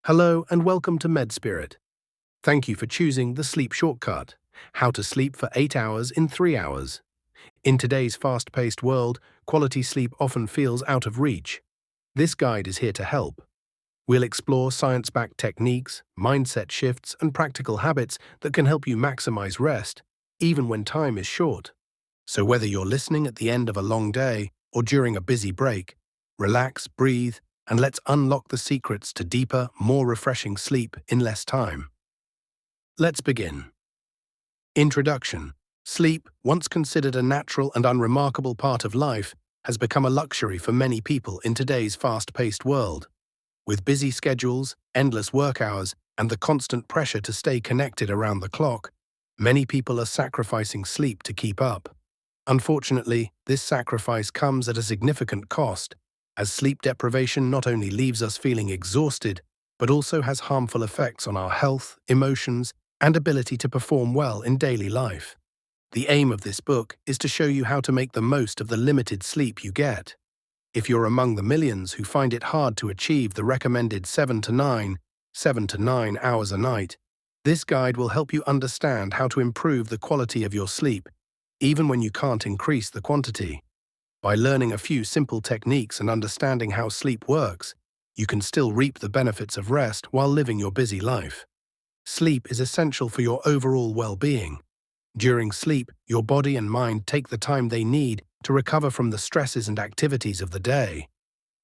Hello and welcome to MedSpirit. Thank you for choosing the sleep shortcut, how to sleep for 8 hours in 3 hours. In today's fast-paced world, quality sleep often feels out of reach. This guide is here to help. We'll explore science-backed techniques, mindset shifts, and practical habits that can help you maximize rest, even when time is short. So whether you're listening at the end of a long day or during a busy break, relax, breathe, and let's unlock the secrets to deeper, more refreshing sleep in less time. Let's begin. Introduction. Sleep, once considered a natural and unremarkable part of life, has become a luxury for many people in today's fast-paced world. With busy schedules, endless work hours, and the constant pressure to stay connected around the clock, many people are sacrificing sleep to keep up. Unfortunately, this sacrifice comes at a significant cost, as sleep deprivation not only leaves us feeling exhausted, but also has harmful effects on our health, emotions, and ability to perform well in daily life. The aim of this book is to show you how to make the most of the limited sleep you get. If you're among the millions who find it hard to achieve the recommended 7 to 9 hours a night, this guide will help you understand how to improve the quality of your sleep, even when you can't increase the quantity. By learning a few simple techniques and understanding how sleep works, you can still reap the benefits of rest while living your busy life. Sleep is essential for your overall well-being. During sleep, your body and mind take the time they need to recover from the stresses and activities of the day.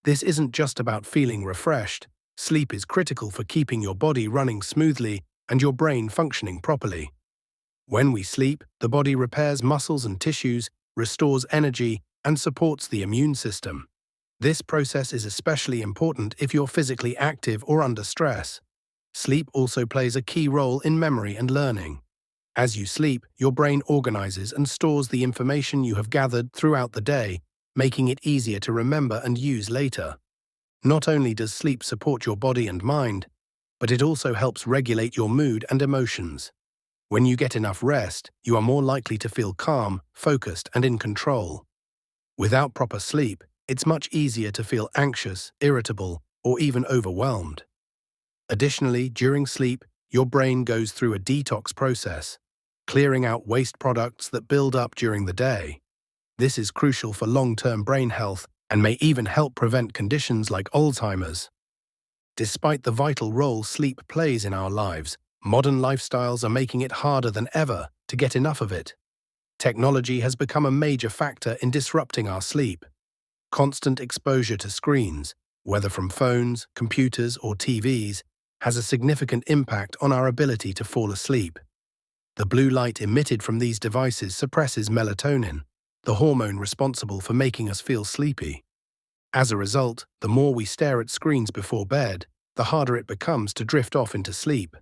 This isn't just about feeling refreshed. Sleep is critical for keeping your body running smoothly and your brain functioning properly. When we sleep, the body repairs muscles and tissues, restores energy, and supports the immune system. This process is especially important if you're physically active or under stress. Sleep also plays a key role in memory and learning. As you sleep, your brain organizes and stores the information you have gathered throughout the day, making it easier to remember and use later. Not only does sleep support your body and mind, but it also helps regulate your mood and emotions. When you get enough rest, you are more likely to feel calm, focused, and in control. Without proper sleep, it's much easier to feel anxious, irritable, or even overwhelmed. Additionally, during sleep, your brain goes through a detox process, clearing out waste products that build up during the day. This is crucial for long-term brain health and may even help prevent conditions like Alzheimer's. Despite the vital role sleep plays in our lives, modern lifestyles are making it harder than ever to get enough of it. Technology has become a major factor in disrupting our sleep. Constant exposure to screens, whether from phones, computers, or TVs, has a significant impact on our ability to fall asleep. The blue light emitted from these devices suppresses melatonin, the hormone responsible for making us feel sleepy. As a result, the more we stare at screens before bed, the harder it becomes to drift off into sleep.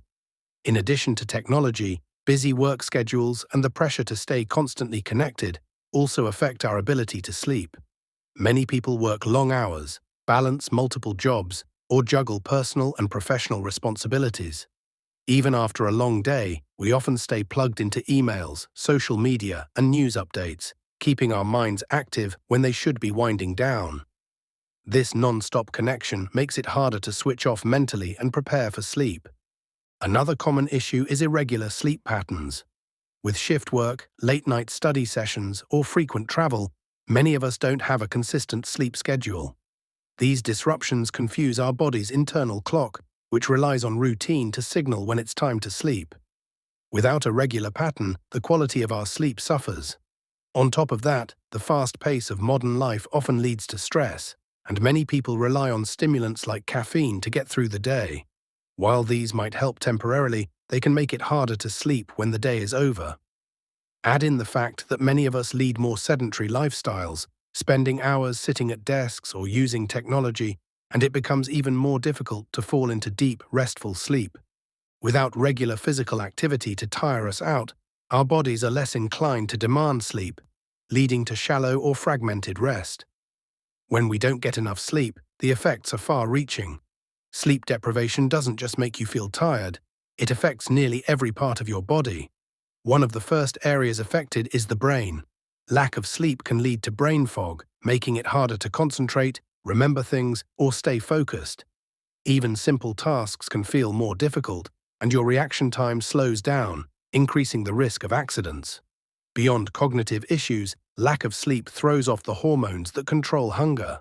In addition to technology, busy work schedules and the pressure to stay constantly connected also affect our ability to sleep. Many people work long hours, balance multiple jobs, or juggle personal and professional responsibilities. Even after a long day, we often stay plugged into emails, social media, and news updates, keeping our minds active when they should be winding down. This non-stop connection makes it harder to switch off mentally and prepare for sleep. Another common issue is irregular sleep patterns. With shift work, late-night study sessions, or frequent travel, many of us don't have a consistent sleep schedule. These disruptions confuse our body's internal clock, which relies on routine to signal when it's time to sleep. Without a regular pattern, the quality of our sleep suffers. On top of that, the fast pace of modern life often leads to stress, and many people rely on stimulants like caffeine to get through the day. While these might help temporarily, they can make it harder to sleep when the day is over. Add in the fact that many of us lead more sedentary lifestyles, spending hours sitting at desks or using technology, and it becomes even more difficult to fall into deep, restful sleep. Without regular physical activity to tire us out, our bodies are less inclined to demand sleep, leading to shallow or fragmented rest. When we don't get enough sleep, the effects are far-reaching. Sleep deprivation doesn't just make you feel tired, it affects nearly every part of your body. One of the first areas affected is the brain. Lack of sleep can lead to brain fog, making it harder to concentrate, remember things, or stay focused. Even simple tasks can feel more difficult, and your reaction time slows down, increasing the risk of accidents. Beyond cognitive issues, lack of sleep throws off the hormones that control hunger.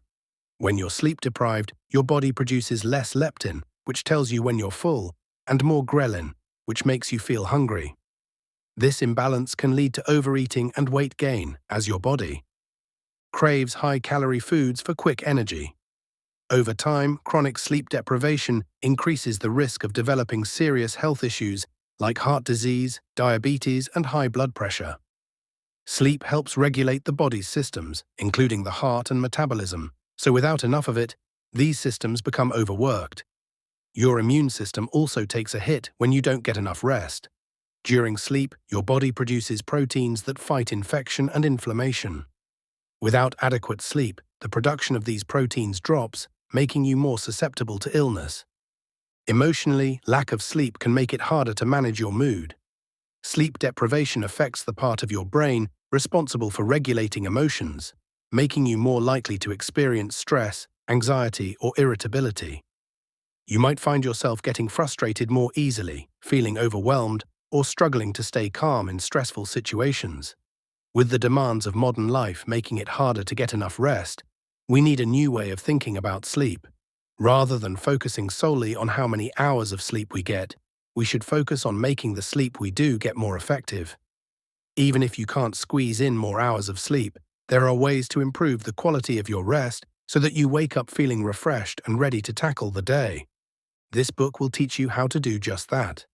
When you're sleep deprived, your body produces less leptin, which tells you when you're full, and more ghrelin, which makes you feel hungry. This imbalance can lead to overeating and weight gain, as your body craves high-calorie foods for quick energy. Over time, chronic sleep deprivation increases the risk of developing serious health issues like heart disease, diabetes, and high blood pressure. Sleep helps regulate the body's systems, including the heart and metabolism, so without enough of it, these systems become overworked. Your immune system also takes a hit when you don't get enough rest. During sleep, your body produces proteins that fight infection and inflammation. Without adequate sleep, the production of these proteins drops, making you more susceptible to illness. Emotionally, lack of sleep can make it harder to manage your mood. Sleep deprivation affects the part of your brain responsible for regulating emotions, making you more likely to experience stress, anxiety, or irritability. You might find yourself getting frustrated more easily, feeling overwhelmed, or struggling to stay calm in stressful situations. With the demands of modern life making it harder to get enough rest, we need a new way of thinking about sleep. Rather than focusing solely on how many hours of sleep we get, we should focus on making the sleep we do get more effective. Even if you can't squeeze in more hours of sleep, there are ways to improve the quality of your rest so that you wake up feeling refreshed and ready to tackle the day. This book will teach you how to do just that.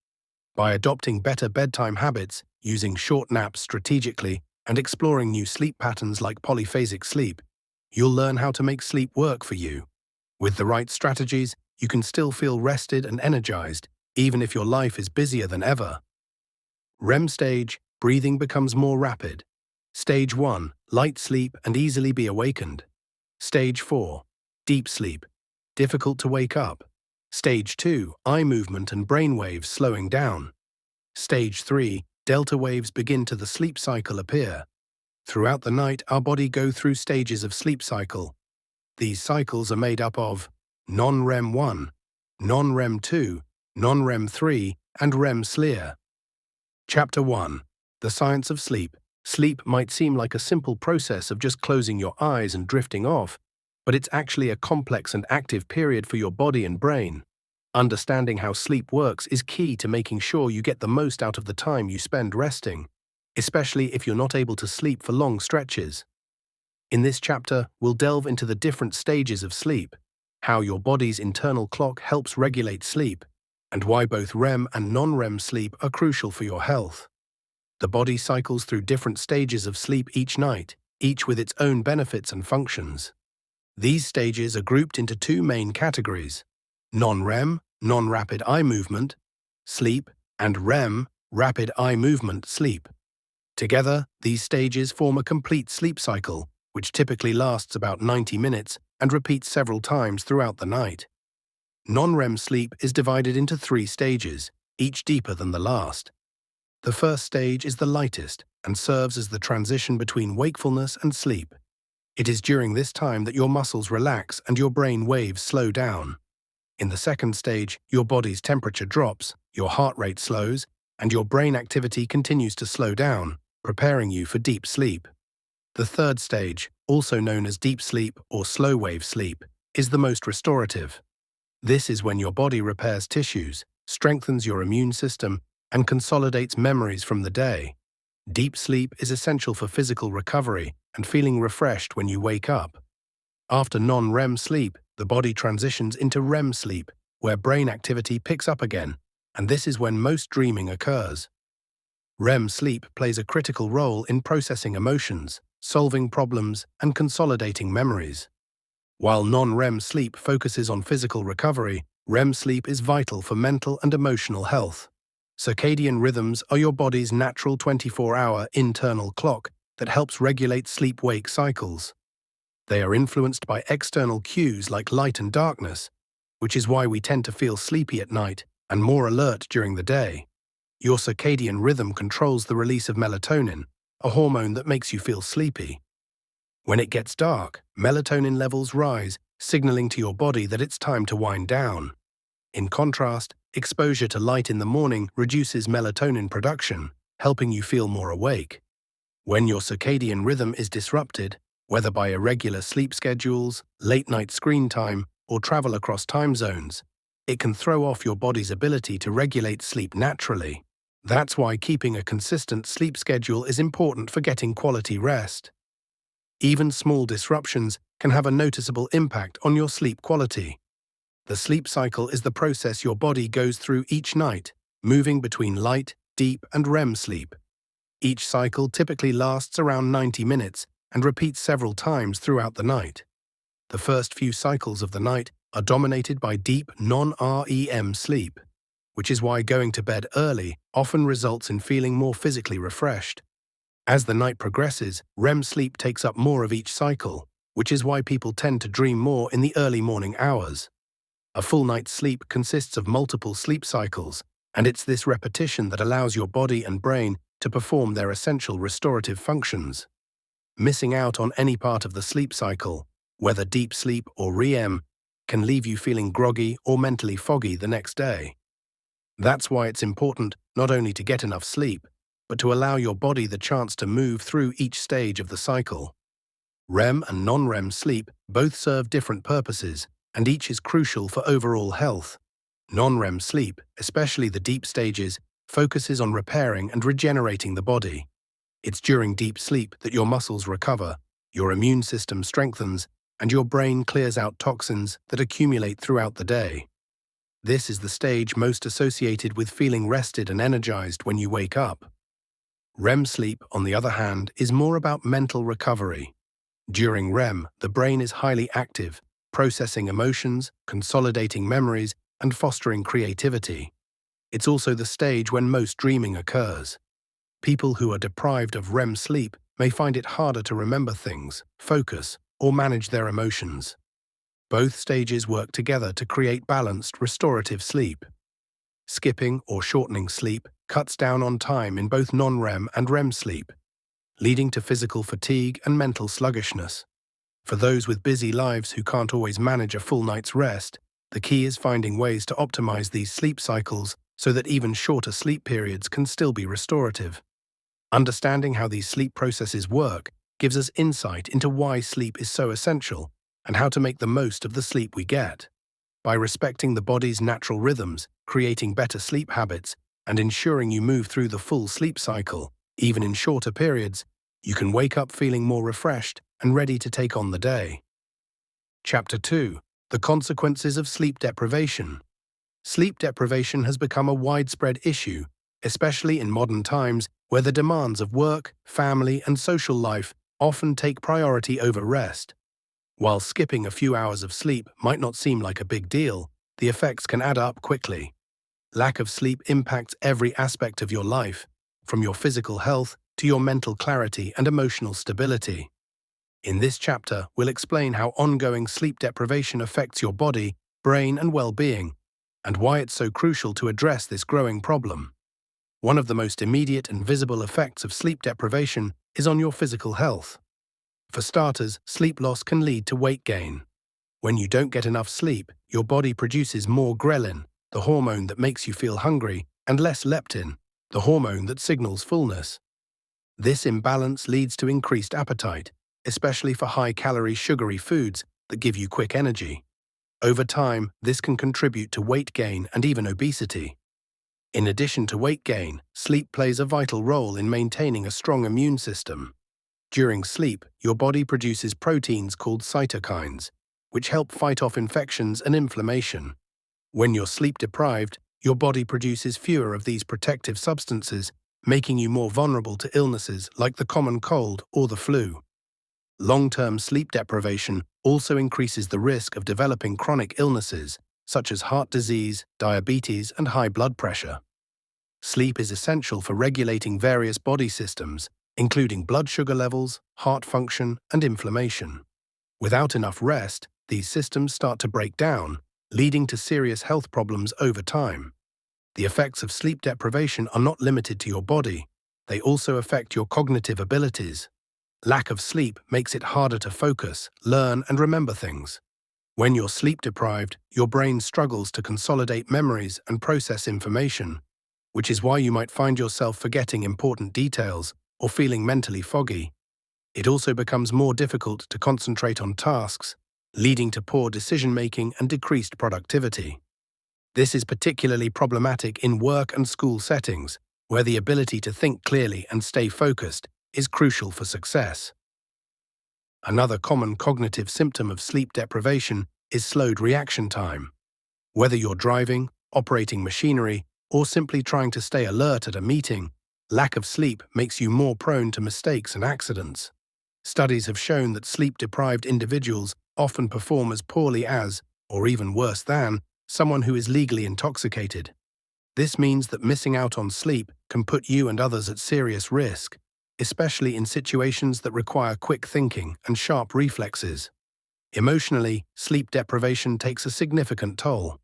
By adopting better bedtime habits, using short naps strategically, and exploring new sleep patterns like polyphasic sleep, you'll learn how to make sleep work for you. With the right strategies, you can still feel rested and energized, even if your life is busier than ever. REM stage, breathing becomes more rapid. Stage 1, light sleep and easily be awakened. Stage 4, deep sleep, difficult to wake up. Stage 2, eye movement and brain waves slowing down. Stage 3, delta waves begin to the sleep cycle appear. Throughout the night, our body go through stages of sleep cycle. These cycles are made up of non-REM 1, non-REM 2, non-REM 3, and REM SLEER. Chapter 1. The Science of Sleep. Sleep might seem like a simple process of just closing your eyes and drifting off, but it's actually a complex and active period for your body and brain. Understanding how sleep works is key to making sure you get the most out of the time you spend resting, especially if you're not able to sleep for long stretches. In this chapter, we'll delve into the different stages of sleep, how your body's internal clock helps regulate sleep, and why both REM and non-REM sleep are crucial for your health. The body cycles through different stages of sleep each night, each with its own benefits and functions. These stages are grouped into two main categories: non-REM, non-rapid eye movement, sleep, and REM, rapid eye movement, sleep. Together, these stages form a complete sleep cycle, which typically lasts about 90 minutes and repeats several times throughout the night. Non-REM sleep is divided into 3 stages, each deeper than the last. The first stage is the lightest and serves as the transition between wakefulness and sleep. It is during this time that your muscles relax and your brain waves slow down. In the second stage, your body's temperature drops, your heart rate slows, and your brain activity continues to slow down, preparing you for deep sleep. The third stage, also known as deep sleep or slow-wave sleep, is the most restorative. This is when your body repairs tissues, strengthens your immune system, and consolidates memories from the day. Deep sleep is essential for physical recovery and feeling refreshed when you wake up. After non-REM sleep, the body transitions into REM sleep, where brain activity picks up again, and this is when most dreaming occurs. REM sleep plays a critical role in processing emotions, solving problems, and consolidating memories. While non-REM sleep focuses on physical recovery, REM sleep is vital for mental and emotional health. Circadian rhythms are your body's natural 24-hour internal clock that helps regulate sleep-wake cycles. They are influenced by external cues like light and darkness, which is why we tend to feel sleepy at night and more alert during the day. Your circadian rhythm controls the release of melatonin, a hormone that makes you feel sleepy. When it gets dark, melatonin levels rise, signaling to your body that it's time to wind down. In contrast, exposure to light in the morning reduces melatonin production, helping you feel more awake. When your circadian rhythm is disrupted, whether by irregular sleep schedules, late-night screen time, or travel across time zones, it can throw off your body's ability to regulate sleep naturally. That's why keeping a consistent sleep schedule is important for getting quality rest. Even small disruptions can have a noticeable impact on your sleep quality. The sleep cycle is the process your body goes through each night, moving between light, deep, and REM sleep. Each cycle typically lasts around 90 minutes and repeats several times throughout the night. The first few cycles of the night are dominated by deep, non-REM sleep, which is why going to bed early often results in feeling more physically refreshed. As the night progresses, REM sleep takes up more of each cycle, which is why people tend to dream more in the early morning hours. A full night's sleep consists of multiple sleep cycles, and it's this repetition that allows your body and brain to perform their essential restorative functions. Missing out on any part of the sleep cycle, whether deep sleep or REM, can leave you feeling groggy or mentally foggy the next day. That's why it's important not only to get enough sleep, but to allow your body the chance to move through each stage of the cycle. REM and non-REM sleep both serve different purposes, and each is crucial for overall health. Non-REM sleep, especially the deep stages, focuses on repairing and regenerating the body. It's during deep sleep that your muscles recover, your immune system strengthens, and your brain clears out toxins that accumulate throughout the day. This is the stage most associated with feeling rested and energized when you wake up. REM sleep, on the other hand, is more about mental recovery. During REM, the brain is highly active, processing emotions, consolidating memories, and fostering creativity. It's also the stage when most dreaming occurs. People who are deprived of REM sleep may find it harder to remember things, focus, or manage their emotions. Both stages work together to create balanced, restorative sleep. Skipping or shortening sleep cuts down on time in both non-REM and REM sleep, leading to physical fatigue and mental sluggishness. For those with busy lives who can't always manage a full night's rest, the key is finding ways to optimize these sleep cycles so that even shorter sleep periods can still be restorative. Understanding how these sleep processes work gives us insight into why sleep is so essential and how to make the most of the sleep we get. By respecting the body's natural rhythms, creating better sleep habits, and ensuring you move through the full sleep cycle, even in shorter periods, you can wake up feeling more refreshed and ready to take on the day. Chapter 2. The consequences of sleep deprivation. Sleep deprivation has become a widespread issue, especially in modern times where the demands of work, family, and social life often take priority over rest. While skipping a few hours of sleep might not seem like a big deal, the effects can add up quickly. Lack of sleep impacts every aspect of your life, from your physical health to your mental clarity and emotional stability. In this chapter, we'll explain how ongoing sleep deprivation affects your body, brain, and well-being, and why it's so crucial to address this growing problem. One of the most immediate and visible effects of sleep deprivation is on your physical health. For starters, sleep loss can lead to weight gain. When you don't get enough sleep, your body produces more ghrelin, the hormone that makes you feel hungry, and less leptin, the hormone that signals fullness. This imbalance leads to increased appetite, especially for high-calorie, sugary foods that give you quick energy. Over time, this can contribute to weight gain and even obesity. In addition to weight gain, sleep plays a vital role in maintaining a strong immune system. During sleep, your body produces proteins called cytokines, which help fight off infections and inflammation. When you're sleep-deprived, your body produces fewer of these protective substances, making you more vulnerable to illnesses like the common cold or the flu. Long-term sleep deprivation also increases the risk of developing chronic illnesses, such as heart disease, diabetes, and high blood pressure. Sleep is essential for regulating various body systems, including blood sugar levels, heart function, and inflammation. Without enough rest, these systems start to break down, leading to serious health problems over time. The effects of sleep deprivation are not limited to your body. They also affect your cognitive abilities. Lack of sleep makes it harder to focus, learn, and remember things. When you're sleep deprived, your brain struggles to consolidate memories and process information, which is why you might find yourself forgetting important details or feeling mentally foggy. It also becomes more difficult to concentrate on tasks, leading to poor decision-making and decreased productivity. This is particularly problematic in work and school settings, where the ability to think clearly and stay focused is crucial for success. Another common cognitive symptom of sleep deprivation is slowed reaction time. Whether you're driving, operating machinery, or simply trying to stay alert at a meeting, lack of sleep makes you more prone to mistakes and accidents. Studies have shown that sleep-deprived individuals often perform as poorly as, or even worse than, someone who is legally intoxicated. This means that missing out on sleep can put you and others at serious risk, especially in situations that require quick thinking and sharp reflexes. Emotionally, sleep deprivation takes a significant toll.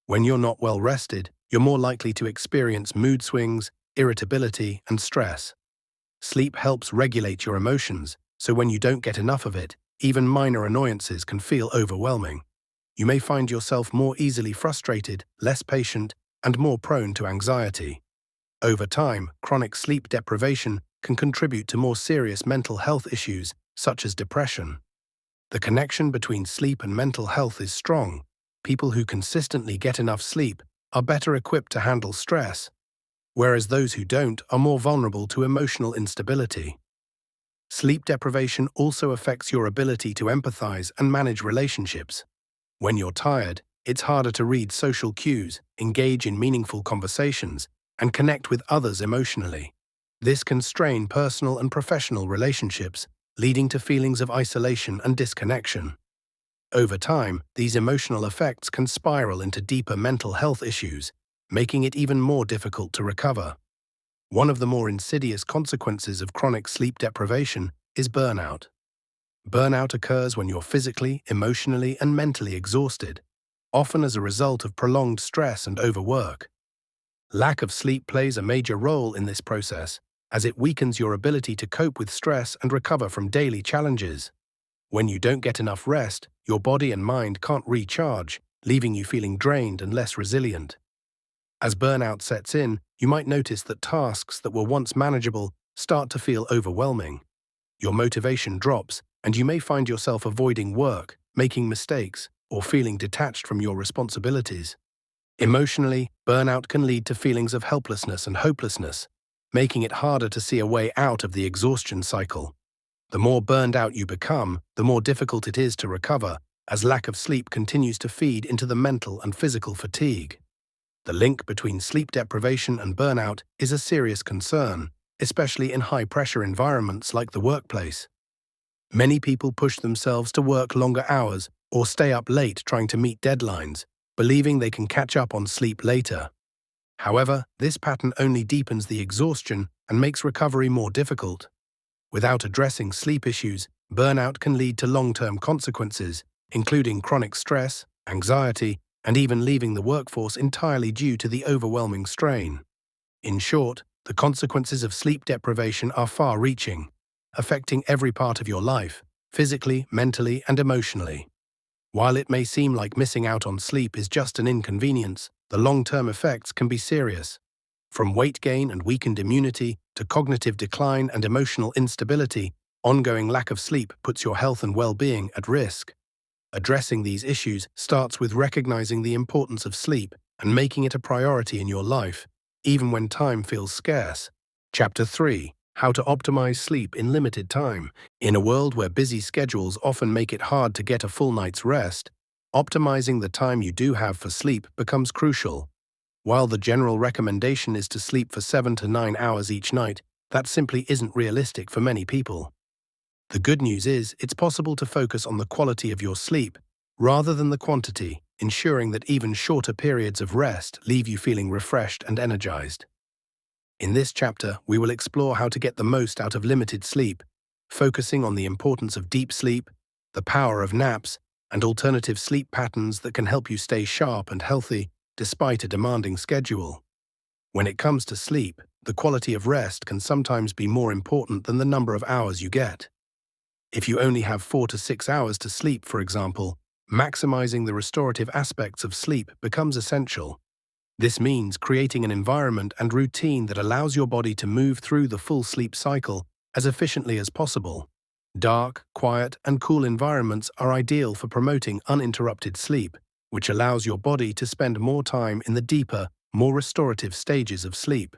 When you're not well rested, you're more likely to experience mood swings, irritability, and stress. Sleep helps regulate your emotions, so when you don't get enough of it, even minor annoyances can feel overwhelming. You may find yourself more easily frustrated, less patient, and more prone to anxiety. Over time, chronic sleep deprivation can contribute to more serious mental health issues, such as depression. The connection between sleep and mental health is strong. People who consistently get enough sleep are better equipped to handle stress, whereas those who don't are more vulnerable to emotional instability. Sleep deprivation also affects your ability to empathize and manage relationships. When you're tired, it's harder to read social cues, engage in meaningful conversations, and connect with others emotionally. This can strain personal and professional relationships, leading to feelings of isolation and disconnection. Over time, these emotional effects can spiral into deeper mental health issues, making it even more difficult to recover. One of the more insidious consequences of chronic sleep deprivation is burnout. Burnout occurs when you're physically, emotionally, and mentally exhausted, often as a result of prolonged stress and overwork. Lack of sleep plays a major role in this process, as it weakens your ability to cope with stress and recover from daily challenges. When you don't get enough rest, your body and mind can't recharge, leaving you feeling drained and less resilient. As burnout sets in, you might notice that tasks that were once manageable start to feel overwhelming. Your motivation drops, and you may find yourself avoiding work, making mistakes, or feeling detached from your responsibilities. Emotionally, burnout can lead to feelings of helplessness and hopelessness, making it harder to see a way out of the exhaustion cycle. The more burned out you become, the more difficult it is to recover, as lack of sleep continues to feed into the mental and physical fatigue. The link between sleep deprivation and burnout is a serious concern, especially in high-pressure environments like the workplace. Many people push themselves to work longer hours or stay up late trying to meet deadlines, believing they can catch up on sleep later. However, this pattern only deepens the exhaustion and makes recovery more difficult. Without addressing sleep issues, burnout can lead to long-term consequences, including chronic stress, anxiety, and even leaving the workforce entirely due to the overwhelming strain. In short, the consequences of sleep deprivation are far-reaching, affecting every part of your life, physically, mentally, and emotionally. While it may seem like missing out on sleep is just an inconvenience, the long-term effects can be serious. From weight gain and weakened immunity to cognitive decline and emotional instability, ongoing lack of sleep puts your health and well-being at risk. Addressing these issues starts with recognizing the importance of sleep and making it a priority in your life, even when time feels scarce. Chapter 3: How to Optimize Sleep in Limited Time. In a world where busy schedules often make it hard to get a full night's rest, optimizing the time you do have for sleep becomes crucial. While the general recommendation is to sleep for 7 to 9 hours each night, that simply isn't realistic for many people. The good news is it's possible to focus on the quality of your sleep rather than the quantity, ensuring that even shorter periods of rest leave you feeling refreshed and energized. In this chapter, we will explore how to get the most out of limited sleep, focusing on the importance of deep sleep, the power of naps, and alternative sleep patterns that can help you stay sharp and healthy despite a demanding schedule. When it comes to sleep, the quality of rest can sometimes be more important than the number of hours you get. If you only have 4 to 6 hours to sleep, for example, Maximizing the restorative aspects of sleep becomes essential. This means creating an environment and routine that allows your body to move through the full sleep cycle as efficiently as possible. Dark, quiet, and cool environments are ideal for promoting uninterrupted sleep, which allows your body to spend more time in the deeper, more restorative stages of sleep.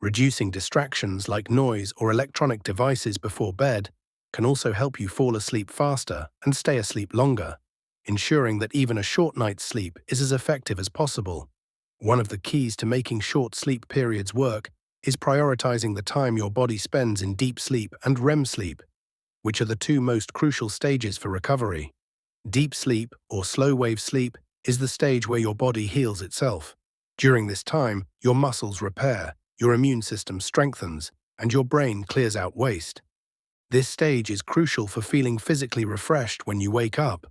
Reducing distractions like noise or electronic devices before bed can also help you fall asleep faster and stay asleep longer, ensuring that even a short night's sleep is as effective as possible. One of the keys to making short sleep periods work is prioritizing the time your body spends in deep sleep and REM sleep, which are the two most crucial stages for recovery. Deep sleep, or slow-wave sleep, is the stage where your body heals itself. During this time, your muscles repair, your immune system strengthens, and your brain clears out waste. This stage is crucial for feeling physically refreshed when you wake up.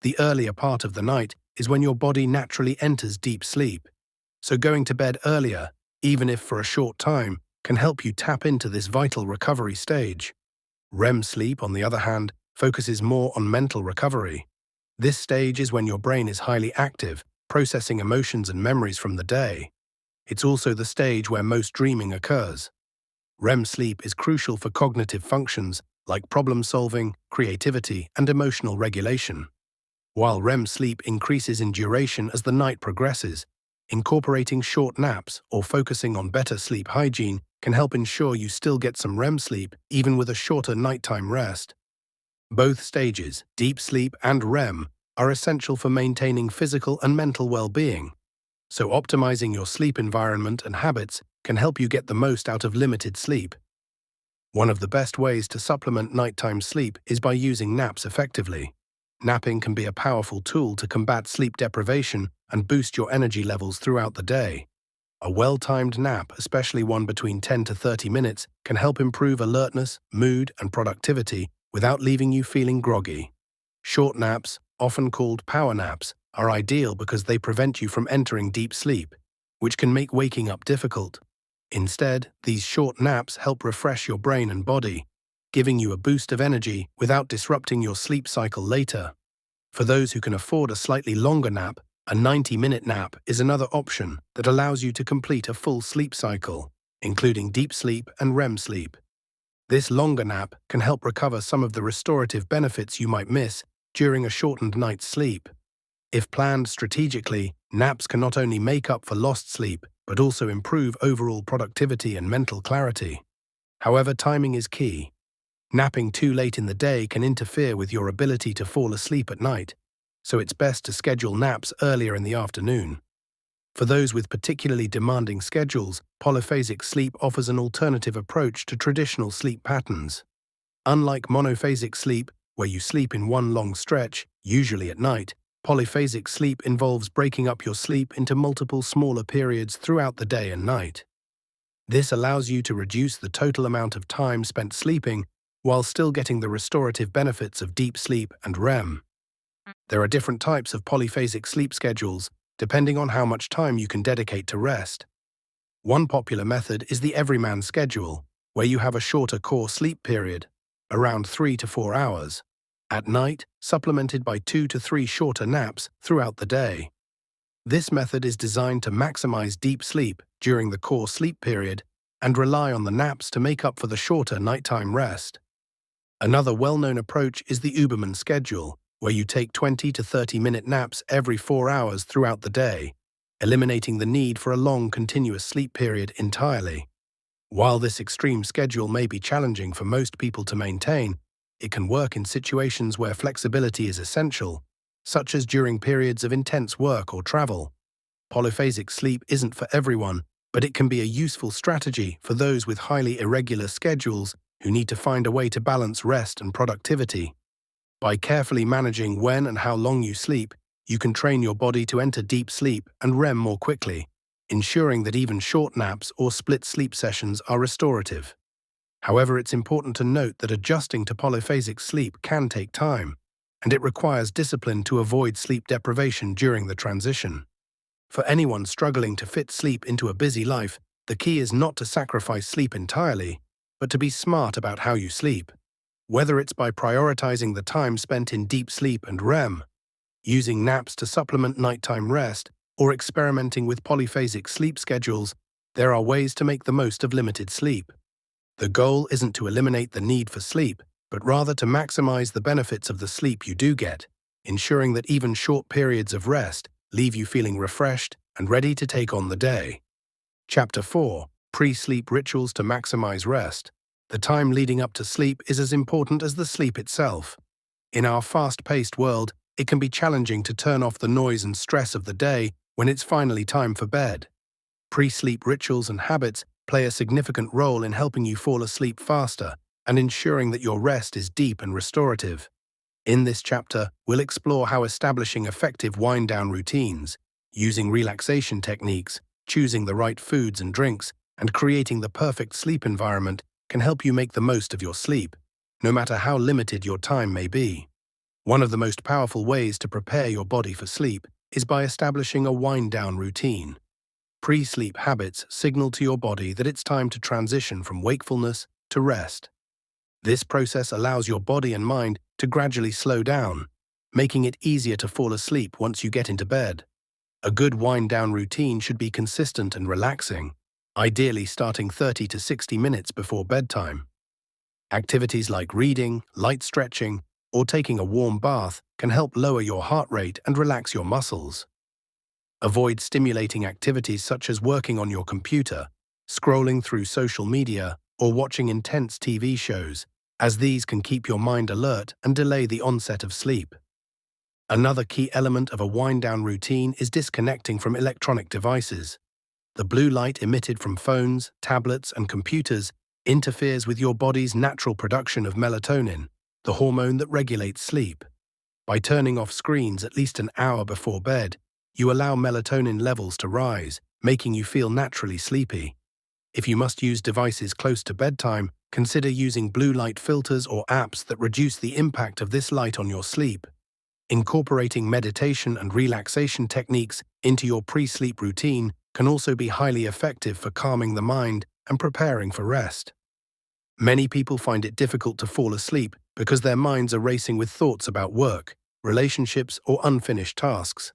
The earlier part of the night is when your body naturally enters deep sleep. So going to bed earlier, even if for a short time, can help you tap into this vital recovery stage. REM sleep, on the other hand, focuses more on mental recovery. This stage is when your brain is highly active, processing emotions and memories from the day. It's also the stage where most dreaming occurs. REM sleep is crucial for cognitive functions like problem-solving, creativity, and emotional regulation. While REM sleep increases in duration as the night progresses, incorporating short naps or focusing on better sleep hygiene can help ensure you still get some REM sleep even with a shorter nighttime rest. Both stages, deep sleep and REM, are essential for maintaining physical and mental well-being. So optimizing your sleep environment and habits can help you get the most out of limited sleep. One of the best ways to supplement nighttime sleep is by using naps effectively. Napping can be a powerful tool to combat sleep deprivation and boost your energy levels throughout the day. A well-timed nap, especially one between 10 to 30 minutes, can help improve alertness, mood, and productivity without leaving you feeling groggy. Short naps, often called power naps, are ideal because they prevent you from entering deep sleep, which can make waking up difficult. Instead, these short naps help refresh your brain and body, giving you a boost of energy without disrupting your sleep cycle later. For those who can afford a slightly longer nap, a 90-minute nap is another option that allows you to complete a full sleep cycle, including deep sleep and REM sleep. This longer nap can help recover some of the restorative benefits you might miss during a shortened night's sleep. If planned strategically, naps can not only make up for lost sleep, but also improve overall productivity and mental clarity. However, timing is key. Napping too late in the day can interfere with your ability to fall asleep at night, so it's best to schedule naps earlier in the afternoon. For those with particularly demanding schedules, polyphasic sleep offers an alternative approach to traditional sleep patterns. Unlike monophasic sleep, where you sleep in one long stretch, usually at night, polyphasic sleep involves breaking up your sleep into multiple smaller periods throughout the day and night. This allows you to reduce the total amount of time spent sleeping while still getting the restorative benefits of deep sleep and REM. There are different types of polyphasic sleep schedules, depending on how much time you can dedicate to rest. One popular method is the everyman schedule, where you have a shorter core sleep period, around 3 to 4 hours, at night, supplemented by 2 to 3 shorter naps throughout the day. This method is designed to maximize deep sleep during the core sleep period and rely on the naps to make up for the shorter nighttime rest. Another well-known approach is the Uberman schedule, where you take 20 to 30-minute naps every 4 hours throughout the day, eliminating the need for a long continuous sleep period entirely. While this extreme schedule may be challenging for most people to maintain, it can work in situations where flexibility is essential, such as during periods of intense work or travel. Polyphasic sleep isn't for everyone, but it can be a useful strategy for those with highly irregular schedules who need to find a way to balance rest and productivity. By carefully managing when and how long you sleep, you can train your body to enter deep sleep and REM more quickly, ensuring that even short naps or split sleep sessions are restorative. However, it's important to note that adjusting to polyphasic sleep can take time, and it requires discipline to avoid sleep deprivation during the transition. For anyone struggling to fit sleep into a busy life, the key is not to sacrifice sleep entirely, but to be smart about how you sleep. Whether it's by prioritizing the time spent in deep sleep and REM, Using naps to supplement nighttime rest, or experimenting with polyphasic sleep schedules, there are ways to make the most of limited sleep. The goal isn't to eliminate the need for sleep, but rather to maximize the benefits of the sleep you do get, ensuring that even short periods of rest leave you feeling refreshed and ready to take on the day. Chapter 4: Pre-Sleep Rituals to Maximize Rest. The time leading up to sleep is as important as the sleep itself. In our fast-paced world, it can be challenging to turn off the noise and stress of the day when it's finally time for bed. Pre-sleep rituals and habits play a significant role in helping you fall asleep faster and ensuring that your rest is deep and restorative. In this chapter, we'll explore how establishing effective wind-down routines, using relaxation techniques, choosing the right foods and drinks, and creating the perfect sleep environment can help you make the most of your sleep, no matter how limited your time may be. One of the most powerful ways to prepare your body for sleep is by establishing a wind-down routine. Pre-sleep habits signal to your body that it's time to transition from wakefulness to rest. This process allows your body and mind to gradually slow down, making it easier to fall asleep once you get into bed. A good wind-down routine should be consistent and relaxing, ideally starting 30 to 60 minutes before bedtime. Activities like reading, light stretching, or taking a warm bath can help lower your heart rate and relax your muscles. Avoid stimulating activities such as working on your computer, scrolling through social media, or watching intense TV shows, as these can keep your mind alert and delay the onset of sleep. Another key element of a wind-down routine is disconnecting from electronic devices. The blue light emitted from phones, tablets, and computers interferes with your body's natural production of melatonin, the hormone that regulates sleep. By turning off screens at least an hour before bed, you allow melatonin levels to rise, making you feel naturally sleepy. If you must use devices close to bedtime, consider using blue light filters or apps that reduce the impact of this light on your sleep. Incorporating meditation and relaxation techniques into your pre-sleep routine can also be highly effective for calming the mind and preparing for rest. Many people find it difficult to fall asleep because their minds are racing with thoughts about work, relationships, or unfinished tasks.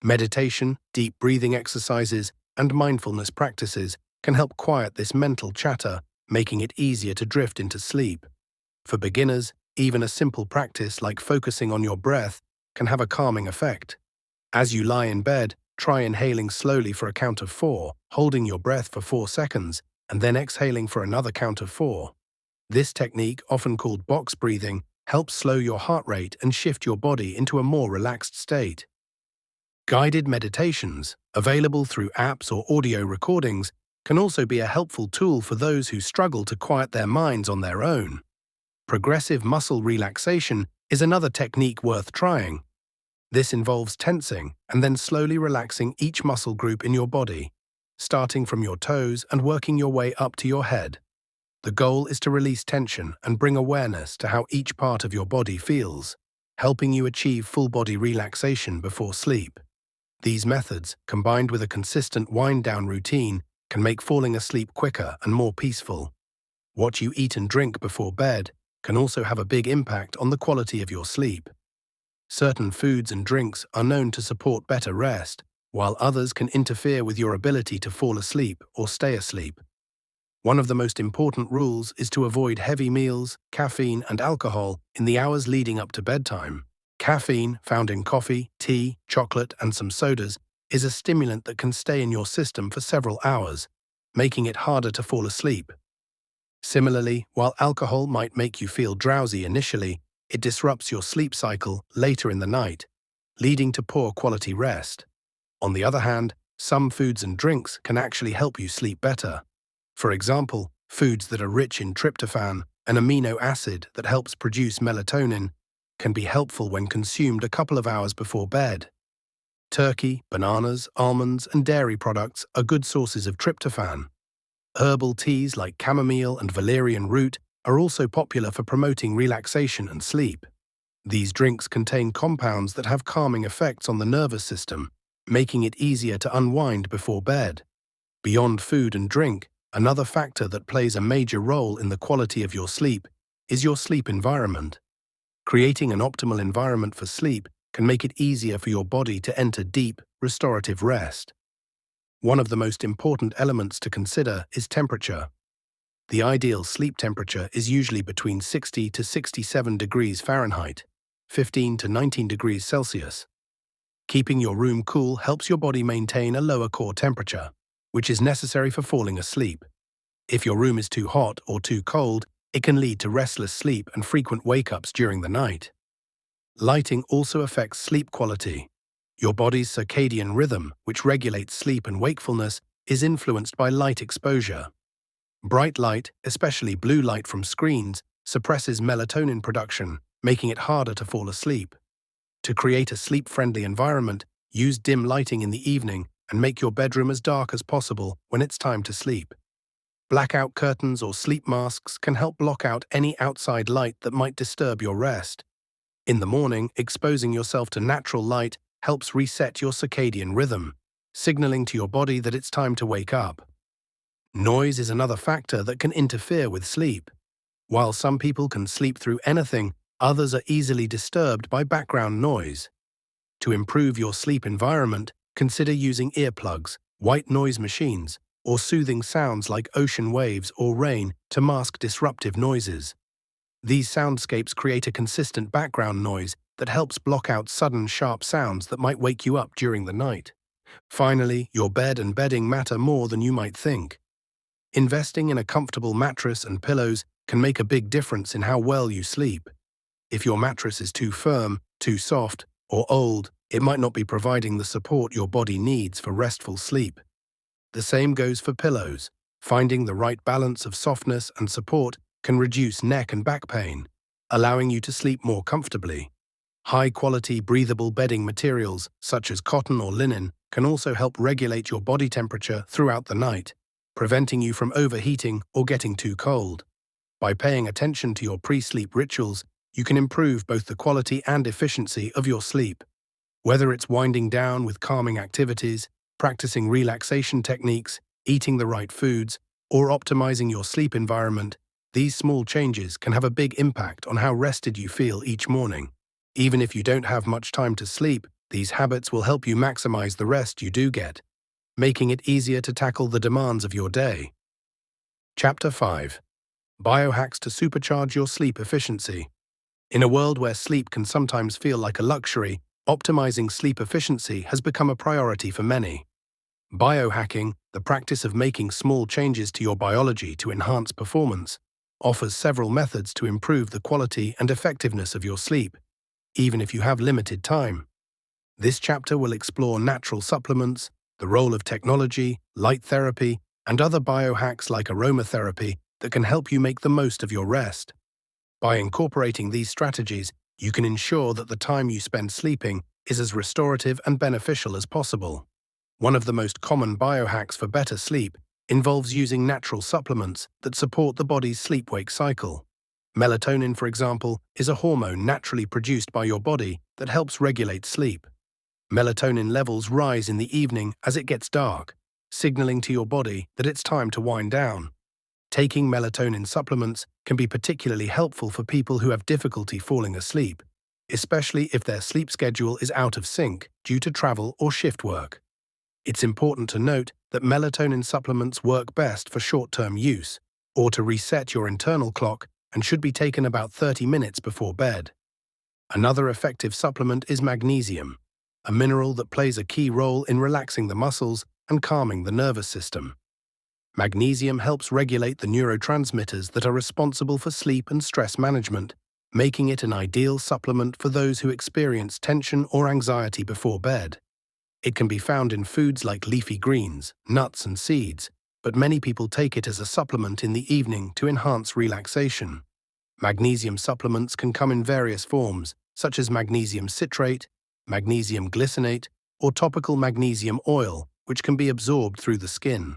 Meditation, deep breathing exercises, and mindfulness practices can help quiet this mental chatter, making it easier to drift into sleep. For beginners, even a simple practice like focusing on your breath can have a calming effect. As you lie in bed, try inhaling slowly for a count of 4, holding your breath for 4 seconds, and then exhaling for another count of 4. This technique, often called box breathing, helps slow your heart rate and shift your body into a more relaxed state. Guided meditations, available through apps or audio recordings, can also be a helpful tool for those who struggle to quiet their minds on their own. Progressive muscle relaxation is another technique worth trying. This involves tensing and then slowly relaxing each muscle group in your body, starting from your toes and working your way up to your head. The goal is to release tension and bring awareness to how each part of your body feels, helping you achieve full-body relaxation before sleep. These methods, combined with a consistent wind-down routine, can make falling asleep quicker and more peaceful. What you eat and drink before bed can also have a big impact on the quality of your sleep. Certain foods and drinks are known to support better rest, while others can interfere with your ability to fall asleep or stay asleep. One of the most important rules is to avoid heavy meals, caffeine, and alcohol in the hours leading up to bedtime. Caffeine, found in coffee, tea, chocolate, and some sodas, is a stimulant that can stay in your system for several hours, making it harder to fall asleep. Similarly, while alcohol might make you feel drowsy initially, it disrupts your sleep cycle later in the night, leading to poor quality rest. On the other hand, some foods and drinks can actually help you sleep better. For example, foods that are rich in tryptophan, an amino acid that helps produce melatonin, can be helpful when consumed a couple of hours before bed. Turkey, bananas, almonds, and dairy products are good sources of tryptophan. Herbal teas like chamomile and valerian root are also popular for promoting relaxation and sleep. These drinks contain compounds that have calming effects on the nervous system, making it easier to unwind before bed. Beyond food and drink, another factor that plays a major role in the quality of your sleep is your sleep environment. Creating an optimal environment for sleep can make it easier for your body to enter deep, restorative rest. One of the most important elements to consider is temperature. The ideal sleep temperature is usually between 60 to 67 degrees Fahrenheit, 15 to 19 degrees Celsius. Keeping your room cool helps your body maintain a lower core temperature, which is necessary for falling asleep. If your room is too hot or too cold, it can lead to restless sleep and frequent wake-ups during the night. Lighting also affects sleep quality. Your body's circadian rhythm, which regulates sleep and wakefulness, is influenced by light exposure. Bright light, especially blue light from screens, suppresses melatonin production, making it harder to fall asleep. To create a sleep-friendly environment, use dim lighting in the evening and make your bedroom as dark as possible when it's time to sleep. Blackout curtains or sleep masks can help block out any outside light that might disturb your rest. In the morning, exposing yourself to natural light helps reset your circadian rhythm, signaling to your body that it's time to wake up. Noise is another factor that can interfere with sleep. While some people can sleep through anything, others are easily disturbed by background noise. To improve your sleep environment, consider using earplugs, white noise machines, or soothing sounds like ocean waves or rain to mask disruptive noises. These soundscapes create a consistent background noise that helps block out sudden sharp sounds that might wake you up during the night. Finally, your bed and bedding matter more than you might think. Investing in a comfortable mattress and pillows can make a big difference in how well you sleep. If your mattress is too firm, too soft, or old, it might not be providing the support your body needs for restful sleep. The same goes for pillows. Finding the right balance of softness and support can reduce neck and back pain, allowing you to sleep more comfortably. High-quality, breathable bedding materials, such as cotton or linen, can also help regulate your body temperature throughout the night, preventing you from overheating or getting too cold. By paying attention to your pre-sleep rituals, you can improve both the quality and efficiency of your sleep. Whether it's winding down with calming activities, practicing relaxation techniques, eating the right foods, or optimizing your sleep environment, these small changes can have a big impact on how rested you feel each morning. Even if you don't have much time to sleep, these habits will help you maximize the rest you do get, making it easier to tackle the demands of your day. Chapter 5. Biohacks to supercharge your sleep efficiency. In a world where sleep can sometimes feel like a luxury, optimizing sleep efficiency has become a priority for many. Biohacking, the practice of making small changes to your biology to enhance performance, offers several methods to improve the quality and effectiveness of your sleep, even if you have limited time. This chapter will explore natural supplements, the role of technology, light therapy, and other biohacks like aromatherapy that can help you make the most of your rest. By incorporating these strategies, you can ensure that the time you spend sleeping is as restorative and beneficial as possible. One of the most common biohacks for better sleep involves using natural supplements that support the body's sleep-wake cycle. Melatonin, for example, is a hormone naturally produced by your body that helps regulate sleep. Melatonin levels rise in the evening as it gets dark, signaling to your body that it's time to wind down. Taking melatonin supplements can be particularly helpful for people who have difficulty falling asleep, especially if their sleep schedule is out of sync due to travel or shift work. It's important to note that melatonin supplements work best for short-term use, or to reset your internal clock, and should be taken about 30 minutes before bed. Another effective supplement is magnesium, a mineral that plays a key role in relaxing the muscles and calming the nervous system. Magnesium helps regulate the neurotransmitters that are responsible for sleep and stress management, making it an ideal supplement for those who experience tension or anxiety before bed. It can be found in foods like leafy greens, nuts, and seeds, but many people take it as a supplement in the evening to enhance relaxation. Magnesium supplements can come in various forms, such as magnesium citrate, magnesium glycinate, or topical magnesium oil, which can be absorbed through the skin.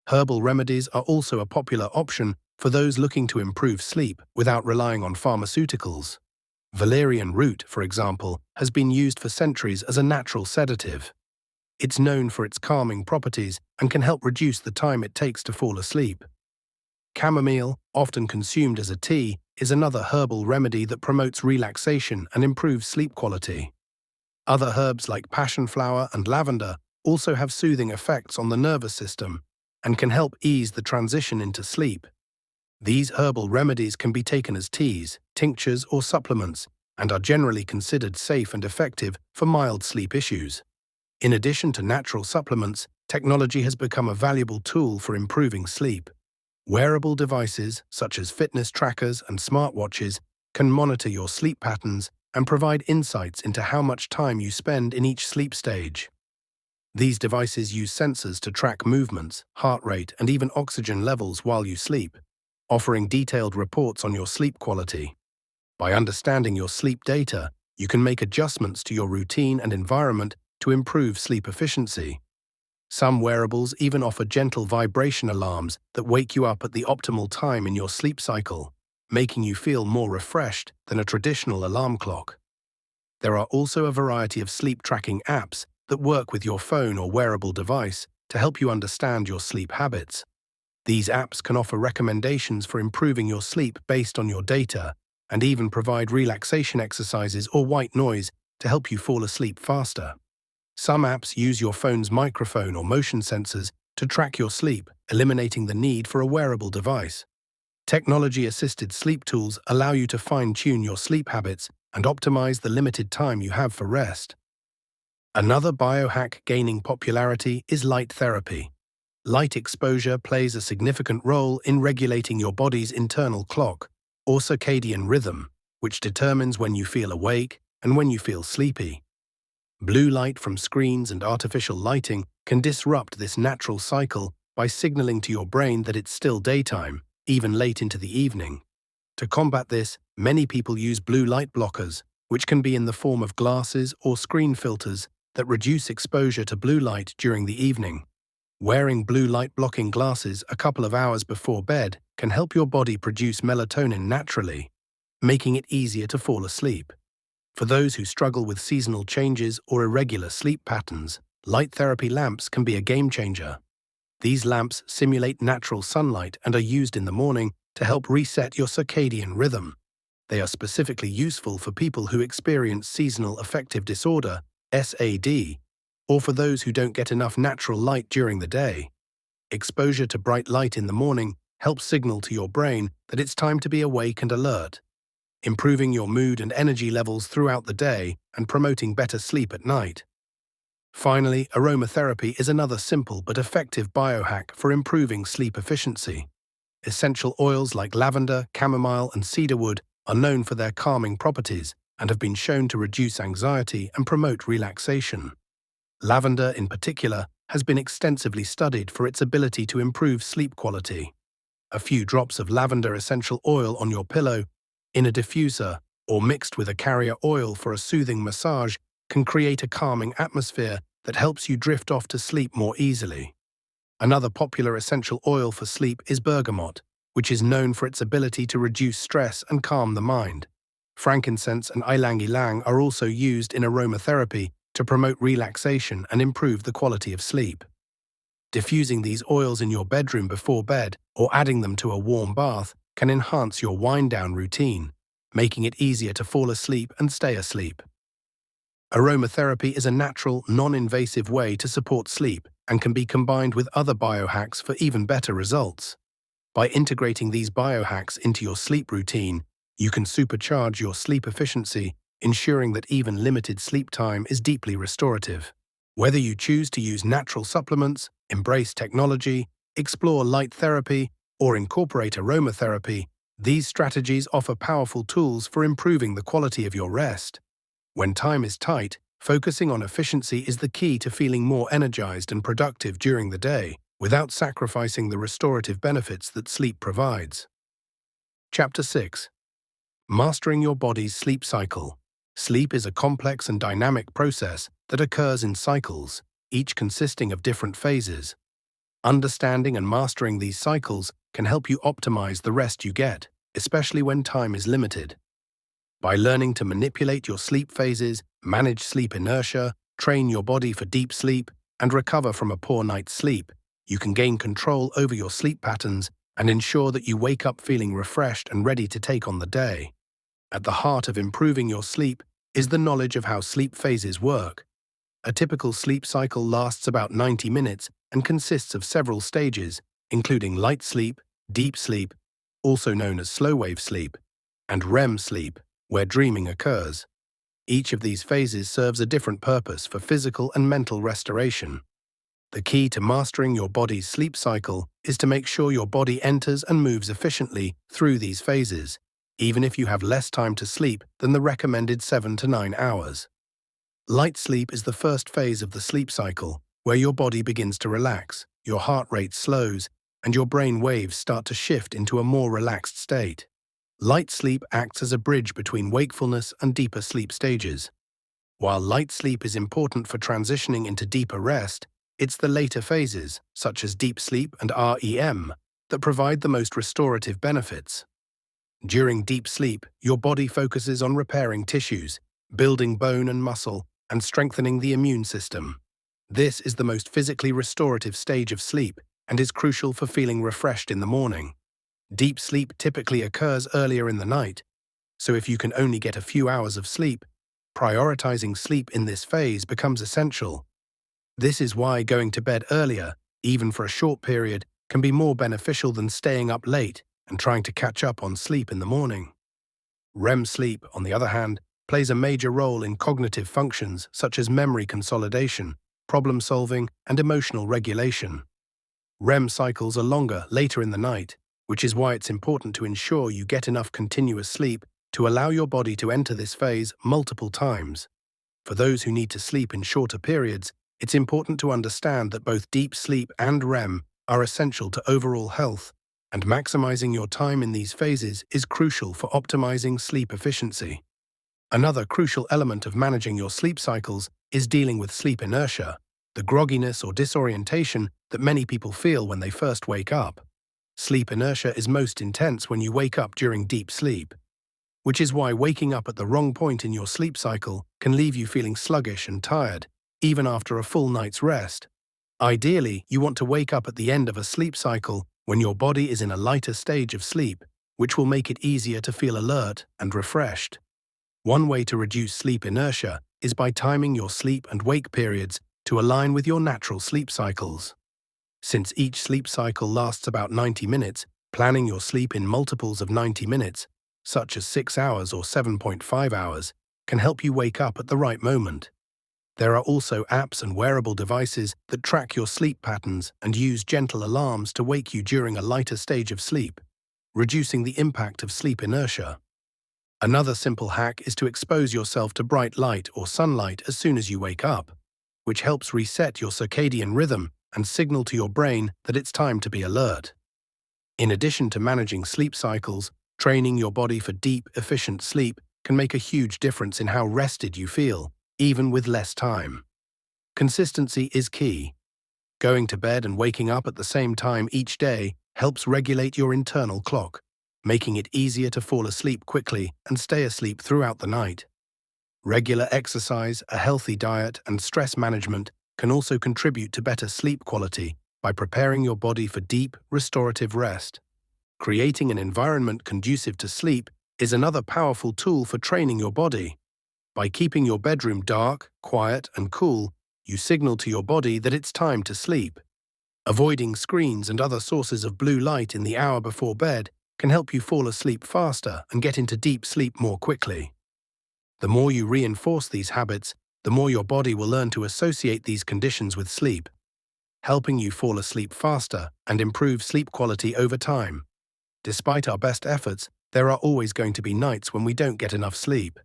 Herbal remedies are also a popular option for those looking to improve sleep without relying on pharmaceuticals. Valerian root, for example, has been used for centuries as a natural sedative. It's known for its calming properties and can help reduce the time it takes to fall asleep. Chamomile, often consumed as a tea, is another herbal remedy that promotes relaxation and improves sleep quality. Other herbs like passion flower and lavender also have soothing effects on the nervous system and can help ease the transition into sleep. These herbal remedies can be taken as teas, tinctures, or supplements, and are generally considered safe and effective for mild sleep issues. In addition to natural supplements, technology has become a valuable tool for improving sleep. Wearable devices, such as fitness trackers and smartwatches, can monitor your sleep patterns and provide insights into how much time you spend in each sleep stage. These devices use sensors to track movements, heart rate, and even oxygen levels while you sleep, offering detailed reports on your sleep quality. By understanding your sleep data, you can make adjustments to your routine and environment to improve sleep efficiency. Some wearables even offer gentle vibration alarms that wake you up at the optimal time in your sleep cycle, making you feel more refreshed than a traditional alarm clock. There are also a variety of sleep tracking apps that work with your phone or wearable device to help you understand your sleep habits. These apps can offer recommendations for improving your sleep based on your data, and even provide relaxation exercises or white noise to help you fall asleep faster. Some apps use your phone's microphone or motion sensors to track your sleep, eliminating the need for a wearable device. Technology-assisted sleep tools allow you to fine-tune your sleep habits and optimize the limited time you have for rest. Another biohack gaining popularity is light therapy. Light exposure plays a significant role in regulating your body's internal clock, or circadian rhythm, which determines when you feel awake and when you feel sleepy. Blue light from screens and artificial lighting can disrupt this natural cycle by signaling to your brain that it's still daytime, even late into the evening. To combat this, many people use blue light blockers, which can be in the form of glasses or screen filters that reduce exposure to blue light during the evening. Wearing blue light blocking glasses a couple of hours before bed can help your body produce melatonin naturally, making it easier to fall asleep. For those who struggle with seasonal changes or irregular sleep patterns, light therapy lamps can be a game changer. These lamps simulate natural sunlight and are used in the morning to help reset your circadian rhythm. They are specifically useful for people who experience seasonal affective disorder, SAD, or for those who don't get enough natural light during the day. Exposure to bright light in the morning helps signal to your brain that it's time to be awake and alert, improving your mood and energy levels throughout the day and promoting better sleep at night. Finally, aromatherapy is another simple but effective biohack for improving sleep efficiency. Essential oils like lavender, chamomile, and cedarwood are known for their calming properties and have been shown to reduce anxiety and promote relaxation. Lavender, in particular, has been extensively studied for its ability to improve sleep quality. A few drops of lavender essential oil on your pillow, in a diffuser, or mixed with a carrier oil for a soothing massage can create a calming atmosphere that helps you drift off to sleep more easily. Another popular essential oil for sleep is bergamot, which is known for its ability to reduce stress and calm the mind. Frankincense and ylang-ylang are also used in aromatherapy to promote relaxation and improve the quality of sleep. Diffusing these oils in your bedroom before bed or adding them to a warm bath can enhance your wind-down routine, making it easier to fall asleep and stay asleep. Aromatherapy is a natural, non-invasive way to support sleep and can be combined with other biohacks for even better results. By integrating these biohacks into your sleep routine, you can supercharge your sleep efficiency, ensuring that even limited sleep time is deeply restorative. Whether you choose to use natural supplements, embrace technology, explore light therapy, or incorporate aromatherapy, these strategies offer powerful tools for improving the quality of your rest. When time is tight, focusing on efficiency is the key to feeling more energized and productive during the day, without sacrificing the restorative benefits that sleep provides. Chapter 6. Mastering your body's sleep cycle. Sleep is a complex and dynamic process that occurs in cycles, each consisting of different phases. Understanding and mastering these cycles can help you optimize the rest you get, especially when time is limited. By learning to manipulate your sleep phases, manage sleep inertia, train your body for deep sleep, and recover from a poor night's sleep, you can gain control over your sleep patterns and ensure that you wake up feeling refreshed and ready to take on the day. At the heart of improving your sleep is the knowledge of how sleep phases work. A typical sleep cycle lasts about 90 minutes and consists of several stages, including light sleep, deep sleep, also known as slow-wave sleep, and REM sleep, where dreaming occurs. Each of these phases serves a different purpose for physical and mental restoration. The key to mastering your body's sleep cycle is to make sure your body enters and moves efficiently through these phases, even if you have less time to sleep than the recommended 7 to 9 hours. Light sleep is the first phase of the sleep cycle, where your body begins to relax, your heart rate slows, and your brain waves start to shift into a more relaxed state. Light sleep acts as a bridge between wakefulness and deeper sleep stages. While light sleep is important for transitioning into deeper rest, it's the later phases, such as deep sleep and REM, that provide the most restorative benefits. During deep sleep, your body focuses on repairing tissues, building bone and muscle, and strengthening the immune system. This is the most physically restorative stage of sleep and is crucial for feeling refreshed in the morning. Deep sleep typically occurs earlier in the night, so if you can only get a few hours of sleep, prioritizing sleep in this phase becomes essential. This is why going to bed earlier, even for a short period, can be more beneficial than staying up late and trying to catch up on sleep in the morning. REM sleep, on the other hand, plays a major role in cognitive functions such as memory consolidation, problem-solving, and emotional regulation. REM cycles are longer later in the night, which is why it's important to ensure you get enough continuous sleep to allow your body to enter this phase multiple times. For those who need to sleep in shorter periods, it's important to understand that both deep sleep and REM are essential to overall health, and maximizing your time in these phases is crucial for optimizing sleep efficiency. Another crucial element of managing your sleep cycles is dealing with sleep inertia, the grogginess or disorientation that many people feel when they first wake up. Sleep inertia is most intense when you wake up during deep sleep, which is why waking up at the wrong point in your sleep cycle can leave you feeling sluggish and tired, even after a full night's rest. Ideally, you want to wake up at the end of a sleep cycle when your body is in a lighter stage of sleep, which will make it easier to feel alert and refreshed. One way to reduce sleep inertia is by timing your sleep and wake periods to align with your natural sleep cycles. Since each sleep cycle lasts about 90 minutes, planning your sleep in multiples of 90 minutes, such as 6 hours or 7.5 hours, can help you wake up at the right moment. There are also apps and wearable devices that track your sleep patterns and use gentle alarms to wake you during a lighter stage of sleep, reducing the impact of sleep inertia. Another simple hack is to expose yourself to bright light or sunlight as soon as you wake up, which helps reset your circadian rhythm and signal to your brain that it's time to be alert. In addition to managing sleep cycles, training your body for deep, efficient sleep can make a huge difference in how rested you feel, even with less time. Consistency is key. Going to bed and waking up at the same time each day helps regulate your internal clock, making it easier to fall asleep quickly and stay asleep throughout the night. Regular exercise, a healthy diet, and stress management can also contribute to better sleep quality by preparing your body for deep, restorative rest. Creating an environment conducive to sleep is another powerful tool for training your body. By keeping your bedroom dark, quiet, and cool, you signal to your body that it's time to sleep. Avoiding screens and other sources of blue light in the hour before bed can help you fall asleep faster and get into deep sleep more quickly. The more you reinforce these habits, the more your body will learn to associate these conditions with sleep, helping you fall asleep faster and improve sleep quality over time. Despite our best efforts, there are always going to be nights when we don't get enough sleep.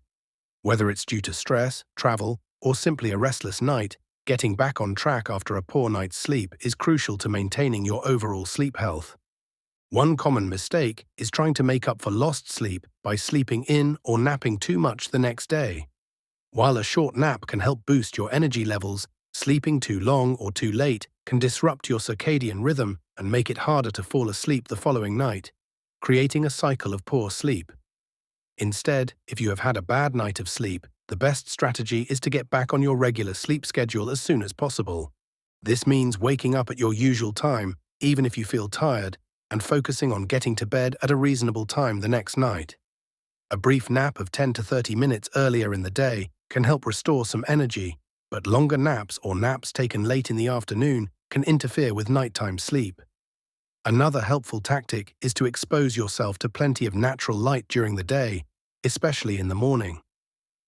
Whether it's due to stress, travel, or simply a restless night, getting back on track after a poor night's sleep is crucial to maintaining your overall sleep health. One common mistake is trying to make up for lost sleep by sleeping in or napping too much the next day. While a short nap can help boost your energy levels, sleeping too long or too late can disrupt your circadian rhythm and make it harder to fall asleep the following night, creating a cycle of poor sleep. Instead, if you have had a bad night of sleep, the best strategy is to get back on your regular sleep schedule as soon as possible. This means waking up at your usual time, even if you feel tired, and focusing on getting to bed at a reasonable time the next night. A brief nap of 10 to 30 minutes earlier in the day can help restore some energy, but longer naps or naps taken late in the afternoon can interfere with nighttime sleep. Another helpful tactic is to expose yourself to plenty of natural light during the day, especially in the morning.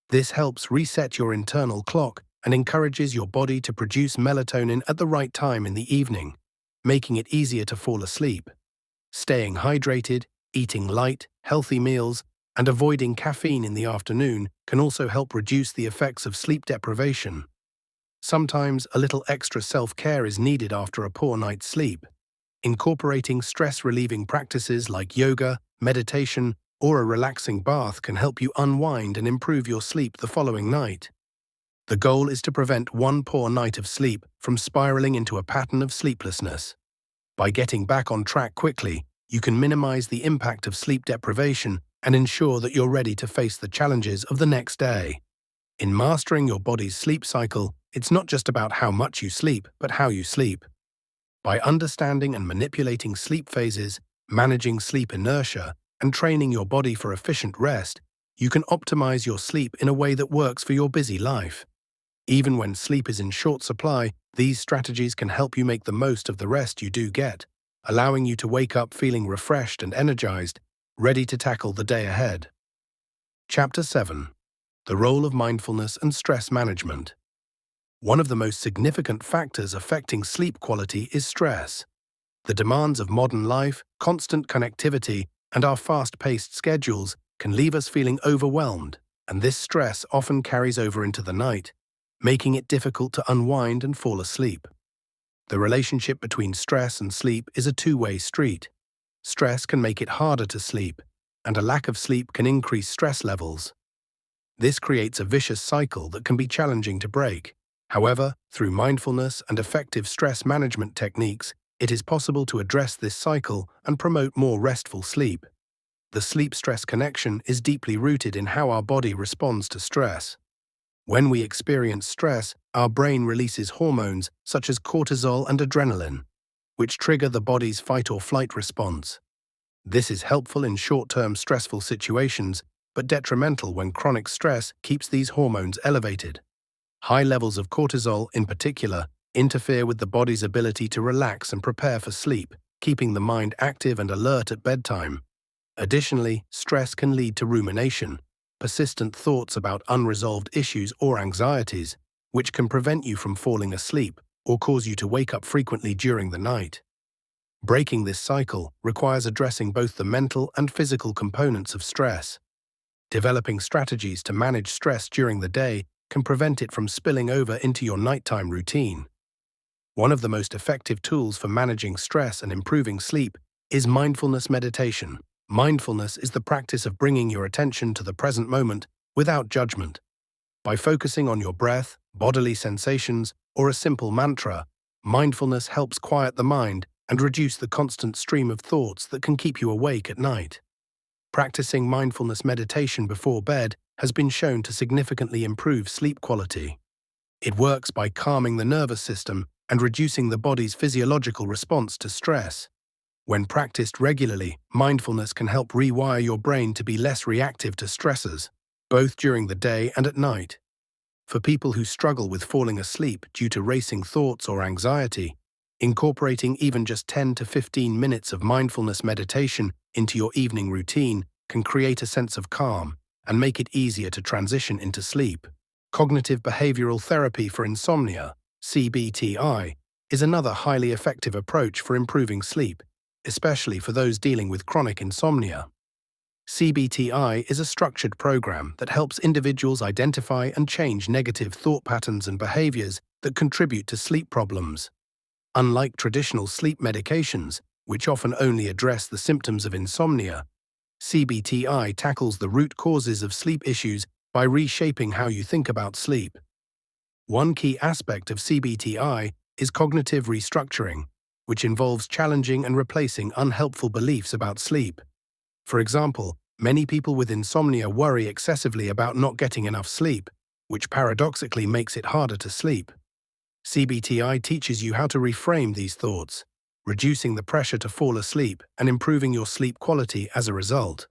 This helps reset your internal clock and encourages your body to produce melatonin at the right time in the evening, making it easier to fall asleep. Staying hydrated, eating light, healthy meals, and avoiding caffeine in the afternoon can also help reduce the effects of sleep deprivation. Sometimes a little extra self-care is needed after a poor night's sleep. Incorporating stress-relieving practices like yoga, meditation, or a relaxing bath can help you unwind and improve your sleep the following night. The goal is to prevent one poor night of sleep from spiraling into a pattern of sleeplessness. By getting back on track quickly, you can minimize the impact of sleep deprivation and ensure that you're ready to face the challenges of the next day. In mastering your body's sleep cycle, it's not just about how much you sleep, but how you sleep. By understanding and manipulating sleep phases, managing sleep inertia, and training your body for efficient rest, you can optimize your sleep in a way that works for your busy life. Even when sleep is in short supply, these strategies can help you make the most of the rest you do get, allowing you to wake up feeling refreshed and energized, ready to tackle the day ahead. Chapter 7. The Role of Mindfulness and Stress Management. One of the most significant factors affecting sleep quality is stress. The demands of modern life, constant connectivity, and our fast-paced schedules can leave us feeling overwhelmed, and this stress often carries over into the night, making it difficult to unwind and fall asleep. The relationship between stress and sleep is a two-way street. Stress can make it harder to sleep, and a lack of sleep can increase stress levels. This creates a vicious cycle that can be challenging to break. However, through mindfulness and effective stress management techniques, it is possible to address this cycle and promote more restful sleep. The sleep-stress connection is deeply rooted in how our body responds to stress. When we experience stress, our brain releases hormones such as cortisol and adrenaline, which trigger the body's fight-or-flight response. This is helpful in short-term stressful situations, but detrimental when chronic stress keeps these hormones elevated. High levels of cortisol, in particular, interfere with the body's ability to relax and prepare for sleep, keeping the mind active and alert at bedtime. Additionally, stress can lead to rumination, persistent thoughts about unresolved issues or anxieties, which can prevent you from falling asleep or cause you to wake up frequently during the night. Breaking this cycle requires addressing both the mental and physical components of stress. Developing strategies to manage stress during the day can prevent it from spilling over into your nighttime routine. One of the most effective tools for managing stress and improving sleep is mindfulness meditation. Mindfulness is the practice of bringing your attention to the present moment without judgment. By focusing on your breath, bodily sensations, or a simple mantra, mindfulness helps quiet the mind and reduce the constant stream of thoughts that can keep you awake at night. Practicing mindfulness meditation before bed has been shown to significantly improve sleep quality. It works by calming the nervous system and reducing the body's physiological response to stress. When practiced regularly, mindfulness can help rewire your brain to be less reactive to stressors, both during the day and at night. For people who struggle with falling asleep due to racing thoughts or anxiety, incorporating even just 10 to 15 minutes of mindfulness meditation into your evening routine can create a sense of calm and make it easier to transition into sleep. Cognitive behavioral therapy for insomnia, CBTI, is another highly effective approach for improving sleep, especially for those dealing with chronic insomnia. CBTI is a structured program that helps individuals identify and change negative thought patterns and behaviors that contribute to sleep problems. Unlike traditional sleep medications, which often only address the symptoms of insomnia, CBTI tackles the root causes of sleep issues by reshaping how you think about sleep. One key aspect of CBTI is cognitive restructuring, which involves challenging and replacing unhelpful beliefs about sleep. For example, many people with insomnia worry excessively about not getting enough sleep, which paradoxically makes it harder to sleep. CBTI teaches you how to reframe these thoughts, reducing the pressure to fall asleep and improving your sleep quality as a result.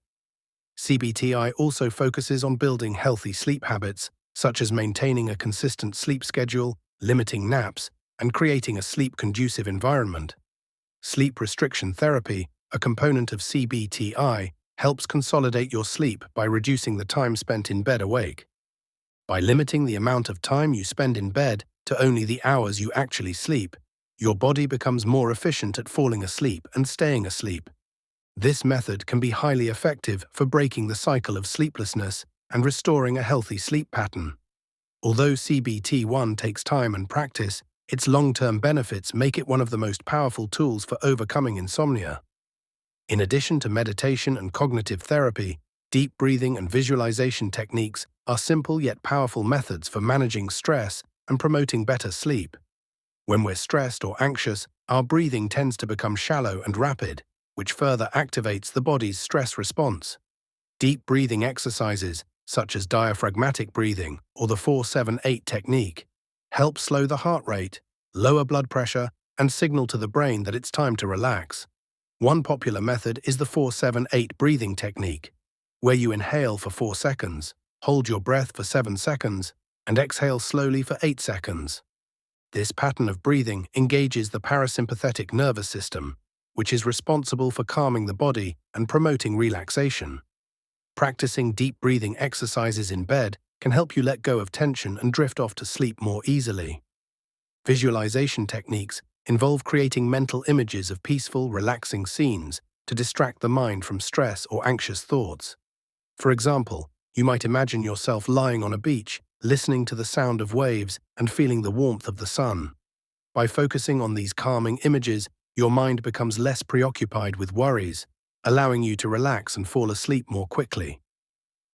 CBTI also focuses on building healthy sleep habits, such as maintaining a consistent sleep schedule, limiting naps, and creating a sleep-conducive environment. Sleep restriction therapy, a component of CBTI, helps consolidate your sleep by reducing the time spent in bed awake. By limiting the amount of time you spend in bed to only the hours you actually sleep, your body becomes more efficient at falling asleep and staying asleep. This method can be highly effective for breaking the cycle of sleeplessness and restoring a healthy sleep pattern. Although CBT1 takes time and practice, its long-term benefits make it one of the most powerful tools for overcoming insomnia. In addition to meditation and cognitive therapy, deep breathing and visualization techniques are simple yet powerful methods for managing stress and promoting better sleep. When we're stressed or anxious, our breathing tends to become shallow and rapid, which further activates the body's stress response. Deep breathing exercises, such as diaphragmatic breathing or the 4-7-8 technique, help slow the heart rate, lower blood pressure, and signal to the brain that it's time to relax. One popular method is the 4-7-8 breathing technique, where you inhale for 4 seconds, hold your breath for 7 seconds, and exhale slowly for 8 seconds. This pattern of breathing engages the parasympathetic nervous system, which is responsible for calming the body and promoting relaxation. Practicing deep breathing exercises in bed can help you let go of tension and drift off to sleep more easily. Visualization techniques involve creating mental images of peaceful, relaxing scenes to distract the mind from stress or anxious thoughts. For example, you might imagine yourself lying on a beach, listening to the sound of waves and feeling the warmth of the sun. By focusing on these calming images, your mind becomes less preoccupied with worries, allowing you to relax and fall asleep more quickly.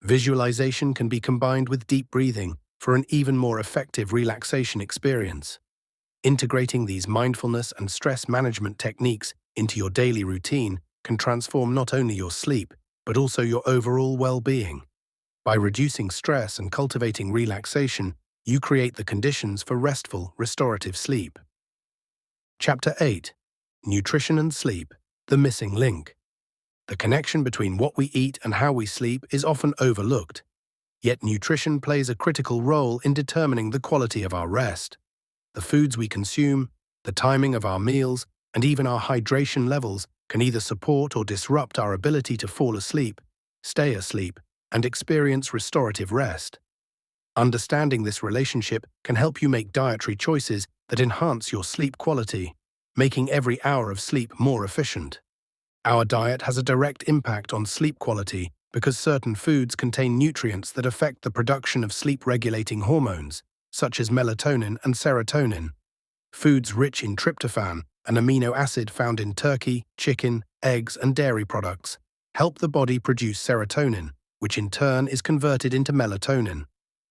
Visualization can be combined with deep breathing for an even more effective relaxation experience. Integrating these mindfulness and stress management techniques into your daily routine can transform not only your sleep, but also your overall well-being. By reducing stress and cultivating relaxation, you create the conditions for restful, restorative sleep. Chapter 8. Nutrition and Sleep, the Missing Link. The connection between what we eat and how we sleep is often overlooked, yet nutrition plays a critical role in determining the quality of our rest. The foods we consume, the timing of our meals, and even our hydration levels can either support or disrupt our ability to fall asleep, stay asleep, and experience restorative rest. Understanding this relationship can help you make dietary choices that enhance your sleep quality, making every hour of sleep more efficient. Our diet has a direct impact on sleep quality because certain foods contain nutrients that affect the production of sleep-regulating hormones, such as melatonin and serotonin. Foods rich in tryptophan, an amino acid found in turkey, chicken, eggs, and dairy products, help the body produce serotonin, which in turn is converted into melatonin.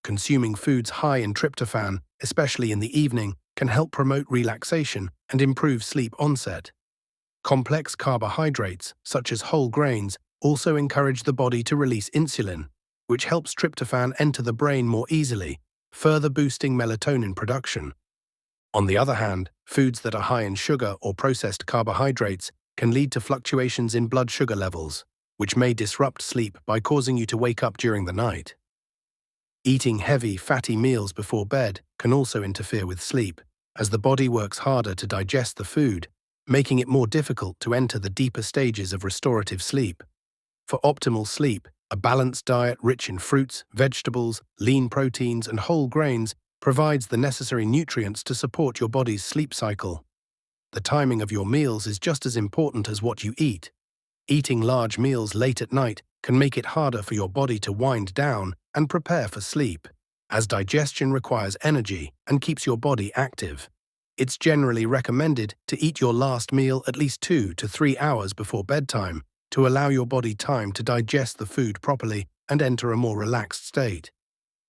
Consuming foods high in tryptophan, especially in the evening, can help promote relaxation and improve sleep onset. Complex carbohydrates, such as whole grains, also encourage the body to release insulin, which helps tryptophan enter the brain more easily, further boosting melatonin production. On the other hand, foods that are high in sugar or processed carbohydrates can lead to fluctuations in blood sugar levels, which may disrupt sleep by causing you to wake up during the night. Eating heavy, fatty meals before bed can also interfere with sleep, as the body works harder to digest the food, making it more difficult to enter the deeper stages of restorative sleep. For optimal sleep, a balanced diet rich in fruits, vegetables, lean proteins, and whole grains provides the necessary nutrients to support your body's sleep cycle. The timing of your meals is just as important as what you eat. Eating large meals late at night can make it harder for your body to wind down and prepare for sleep, as digestion requires energy and keeps your body active. It's generally recommended to eat your last meal at least 2 to 3 hours before bedtime to allow your body time to digest the food properly and enter a more relaxed state.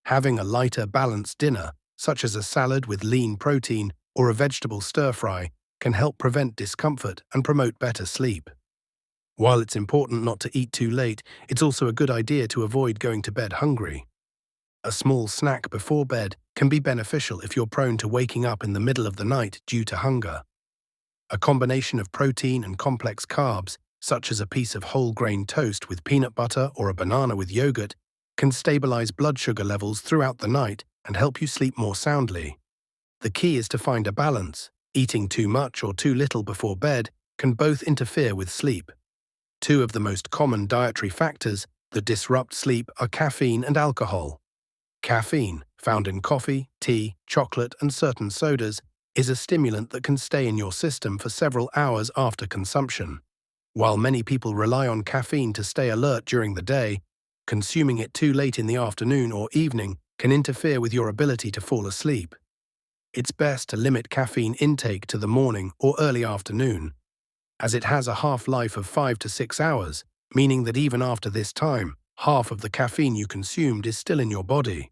Having a lighter, balanced dinner, such as a salad with lean protein or a vegetable stir-fry, can help prevent discomfort and promote better sleep. While it's important not to eat too late, it's also a good idea to avoid going to bed hungry. A small snack before bed can be beneficial if you're prone to waking up in the middle of the night due to hunger. A combination of protein and complex carbs such as a piece of whole grain toast with peanut butter or a banana with yogurt, can stabilize blood sugar levels throughout the night and help you sleep more soundly. The key is to find a balance. Eating too much or too little before bed can both interfere with sleep. Two of the most common dietary factors that disrupt sleep are caffeine and alcohol. Caffeine, found in coffee, tea, chocolate, and certain sodas, is a stimulant that can stay in your system for several hours after consumption. While many people rely on caffeine to stay alert during the day, consuming it too late in the afternoon or evening can interfere with your ability to fall asleep. It's best to limit caffeine intake to the morning or early afternoon, as it has a half-life of 5 to 6 hours, meaning that even after this time, half of the caffeine you consumed is still in your body.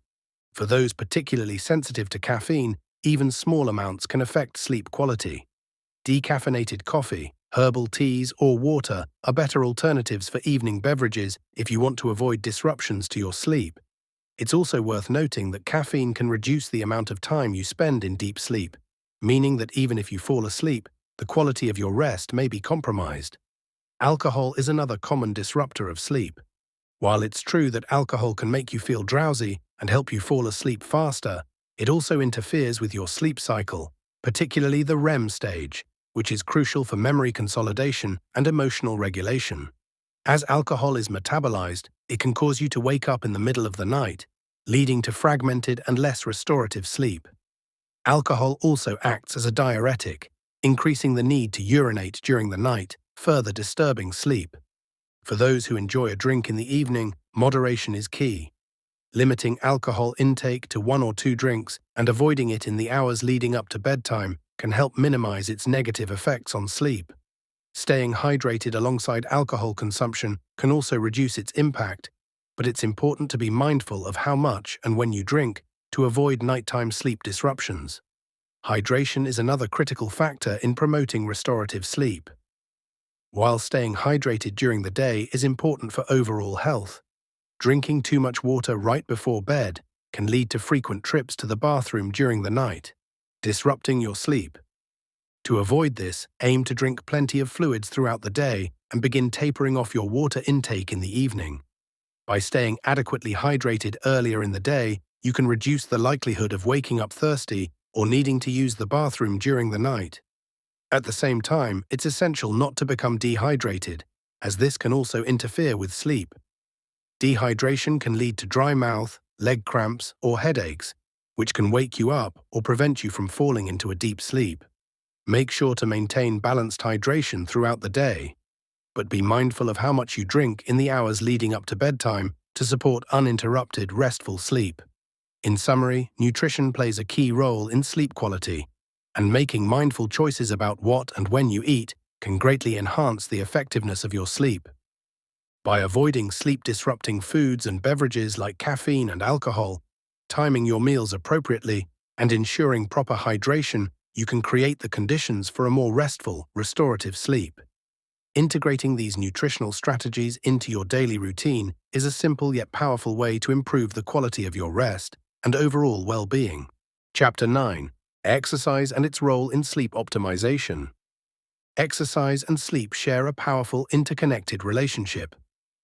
For those particularly sensitive to caffeine, even small amounts can affect sleep quality. Decaffeinated coffee, herbal teas, or water are better alternatives for evening beverages if you want to avoid disruptions to your sleep. It's also worth noting that caffeine can reduce the amount of time you spend in deep sleep, meaning that even if you fall asleep, the quality of your rest may be compromised. Alcohol is another common disruptor of sleep. While it's true that alcohol can make you feel drowsy and help you fall asleep faster, it also interferes with your sleep cycle, particularly the REM stage, which is crucial for memory consolidation and emotional regulation. As alcohol is metabolized, it can cause you to wake up in the middle of the night, leading to fragmented and less restorative sleep. Alcohol also acts as a diuretic, increasing the need to urinate during the night, further disturbing sleep. For those who enjoy a drink in the evening, moderation is key. Limiting alcohol intake to 1 or 2 drinks and avoiding it in the hours leading up to bedtime can help minimize its negative effects on sleep. Staying hydrated alongside alcohol consumption can also reduce its impact, but it's important to be mindful of how much and when you drink to avoid nighttime sleep disruptions. Hydration is another critical factor in promoting restorative sleep. While staying hydrated during the day is important for overall health, drinking too much water right before bed can lead to frequent trips to the bathroom during the night, disrupting your sleep. To avoid this, aim to drink plenty of fluids throughout the day and begin tapering off your water intake in the evening. By staying adequately hydrated earlier in the day, you can reduce the likelihood of waking up thirsty or needing to use the bathroom during the night. At the same time, it's essential not to become dehydrated, as this can also interfere with sleep. Dehydration can lead to dry mouth, leg cramps, or headaches, which can wake you up or prevent you from falling into a deep sleep. Make sure to maintain balanced hydration throughout the day, but be mindful of how much you drink in the hours leading up to bedtime to support uninterrupted, restful sleep. In summary, nutrition plays a key role in sleep quality, and making mindful choices about what and when you eat can greatly enhance the effectiveness of your sleep. By avoiding sleep-disrupting foods and beverages like caffeine and alcohol, timing your meals appropriately, and ensuring proper hydration, you can create the conditions for a more restful, restorative sleep. Integrating these nutritional strategies into your daily routine is a simple yet powerful way to improve the quality of your rest and overall well-being. Chapter 9. Exercise and its role in sleep optimization. Exercise and sleep share a powerful interconnected relationship.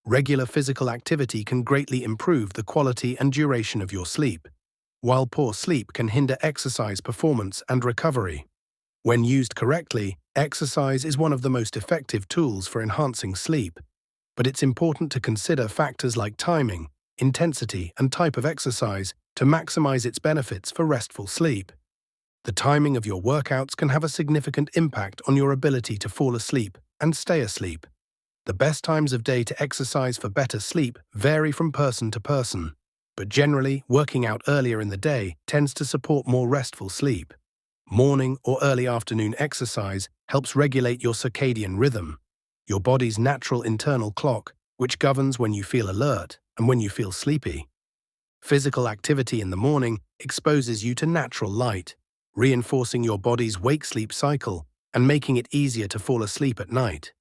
Regular physical activity can greatly improve the quality and duration of your sleep, while poor sleep can hinder exercise performance and recovery. When used correctly, exercise is one of the most effective tools for enhancing sleep, but it's important to consider factors like timing, intensity, and type of exercise to maximize its benefits for restful sleep. The timing of your workouts can have a significant impact on your ability to fall asleep and stay asleep. The best times of day to exercise for better sleep vary from person to person, but generally, working out earlier in the day tends to support more restful sleep. Morning or early afternoon exercise helps regulate your circadian rhythm, your body's natural internal clock, which governs when you feel alert and when you feel sleepy. Physical activity in the morning exposes you to natural light, reinforcing your body's wake-sleep cycle and making it easier to fall asleep at night.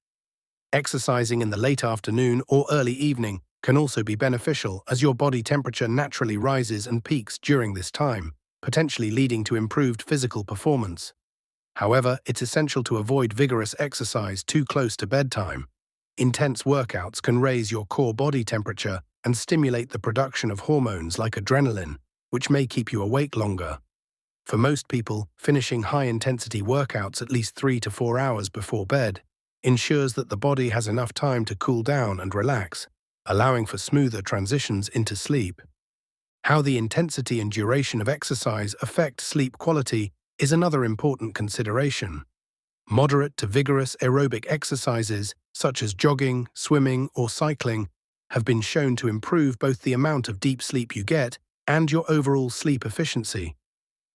Exercising in the late afternoon or early evening can also be beneficial as your body temperature naturally rises and peaks during this time, potentially leading to improved physical performance. However, it's essential to avoid vigorous exercise too close to bedtime, Intense workouts can raise your core body temperature and stimulate the production of hormones like adrenaline, which may keep you awake longer. For most people, finishing high-intensity workouts at least 3 to 4 hours before bed ensures that the body has enough time to cool down and relax, allowing for smoother transitions into sleep. How the intensity and duration of exercise affect sleep quality is another important consideration. Moderate to vigorous aerobic exercises, such as jogging, swimming, or cycling, have been shown to improve both the amount of deep sleep you get and your overall sleep efficiency.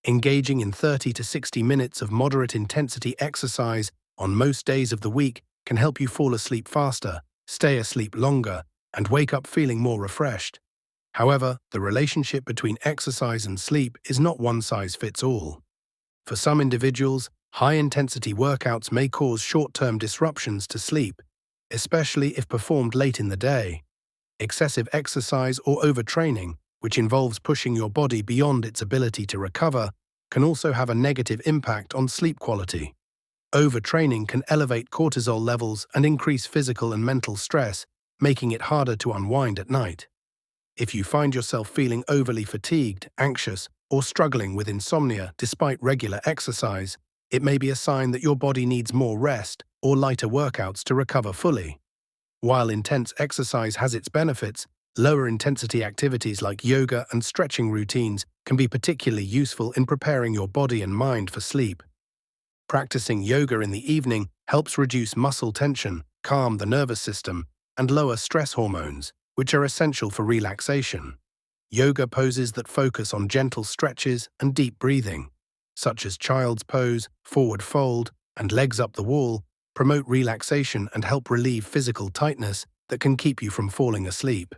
Engaging in 30 to 60 minutes of moderate intensity exercise on most days of the week can help you fall asleep faster, stay asleep longer, and wake up feeling more refreshed. However, the relationship between exercise and sleep is not one size fits all. For some individuals, high-intensity workouts may cause short-term disruptions to sleep, especially if performed late in the day. Excessive exercise or overtraining, which involves pushing your body beyond its ability to recover, can also have a negative impact on sleep quality. Overtraining can elevate cortisol levels and increase physical and mental stress, making it harder to unwind at night. If you find yourself feeling overly fatigued, anxious, or struggling with insomnia despite regular exercise, it may be a sign that your body needs more rest or lighter workouts to recover fully. While intense exercise has its benefits, lower-intensity activities like yoga and stretching routines can be particularly useful in preparing your body and mind for sleep. Practicing yoga in the evening helps reduce muscle tension, calm the nervous system, and lower stress hormones, which are essential for relaxation. Yoga poses that focus on gentle stretches and deep breathing, such as child's pose, forward fold, and legs up the wall, promote relaxation and help relieve physical tightness that can keep you from falling asleep.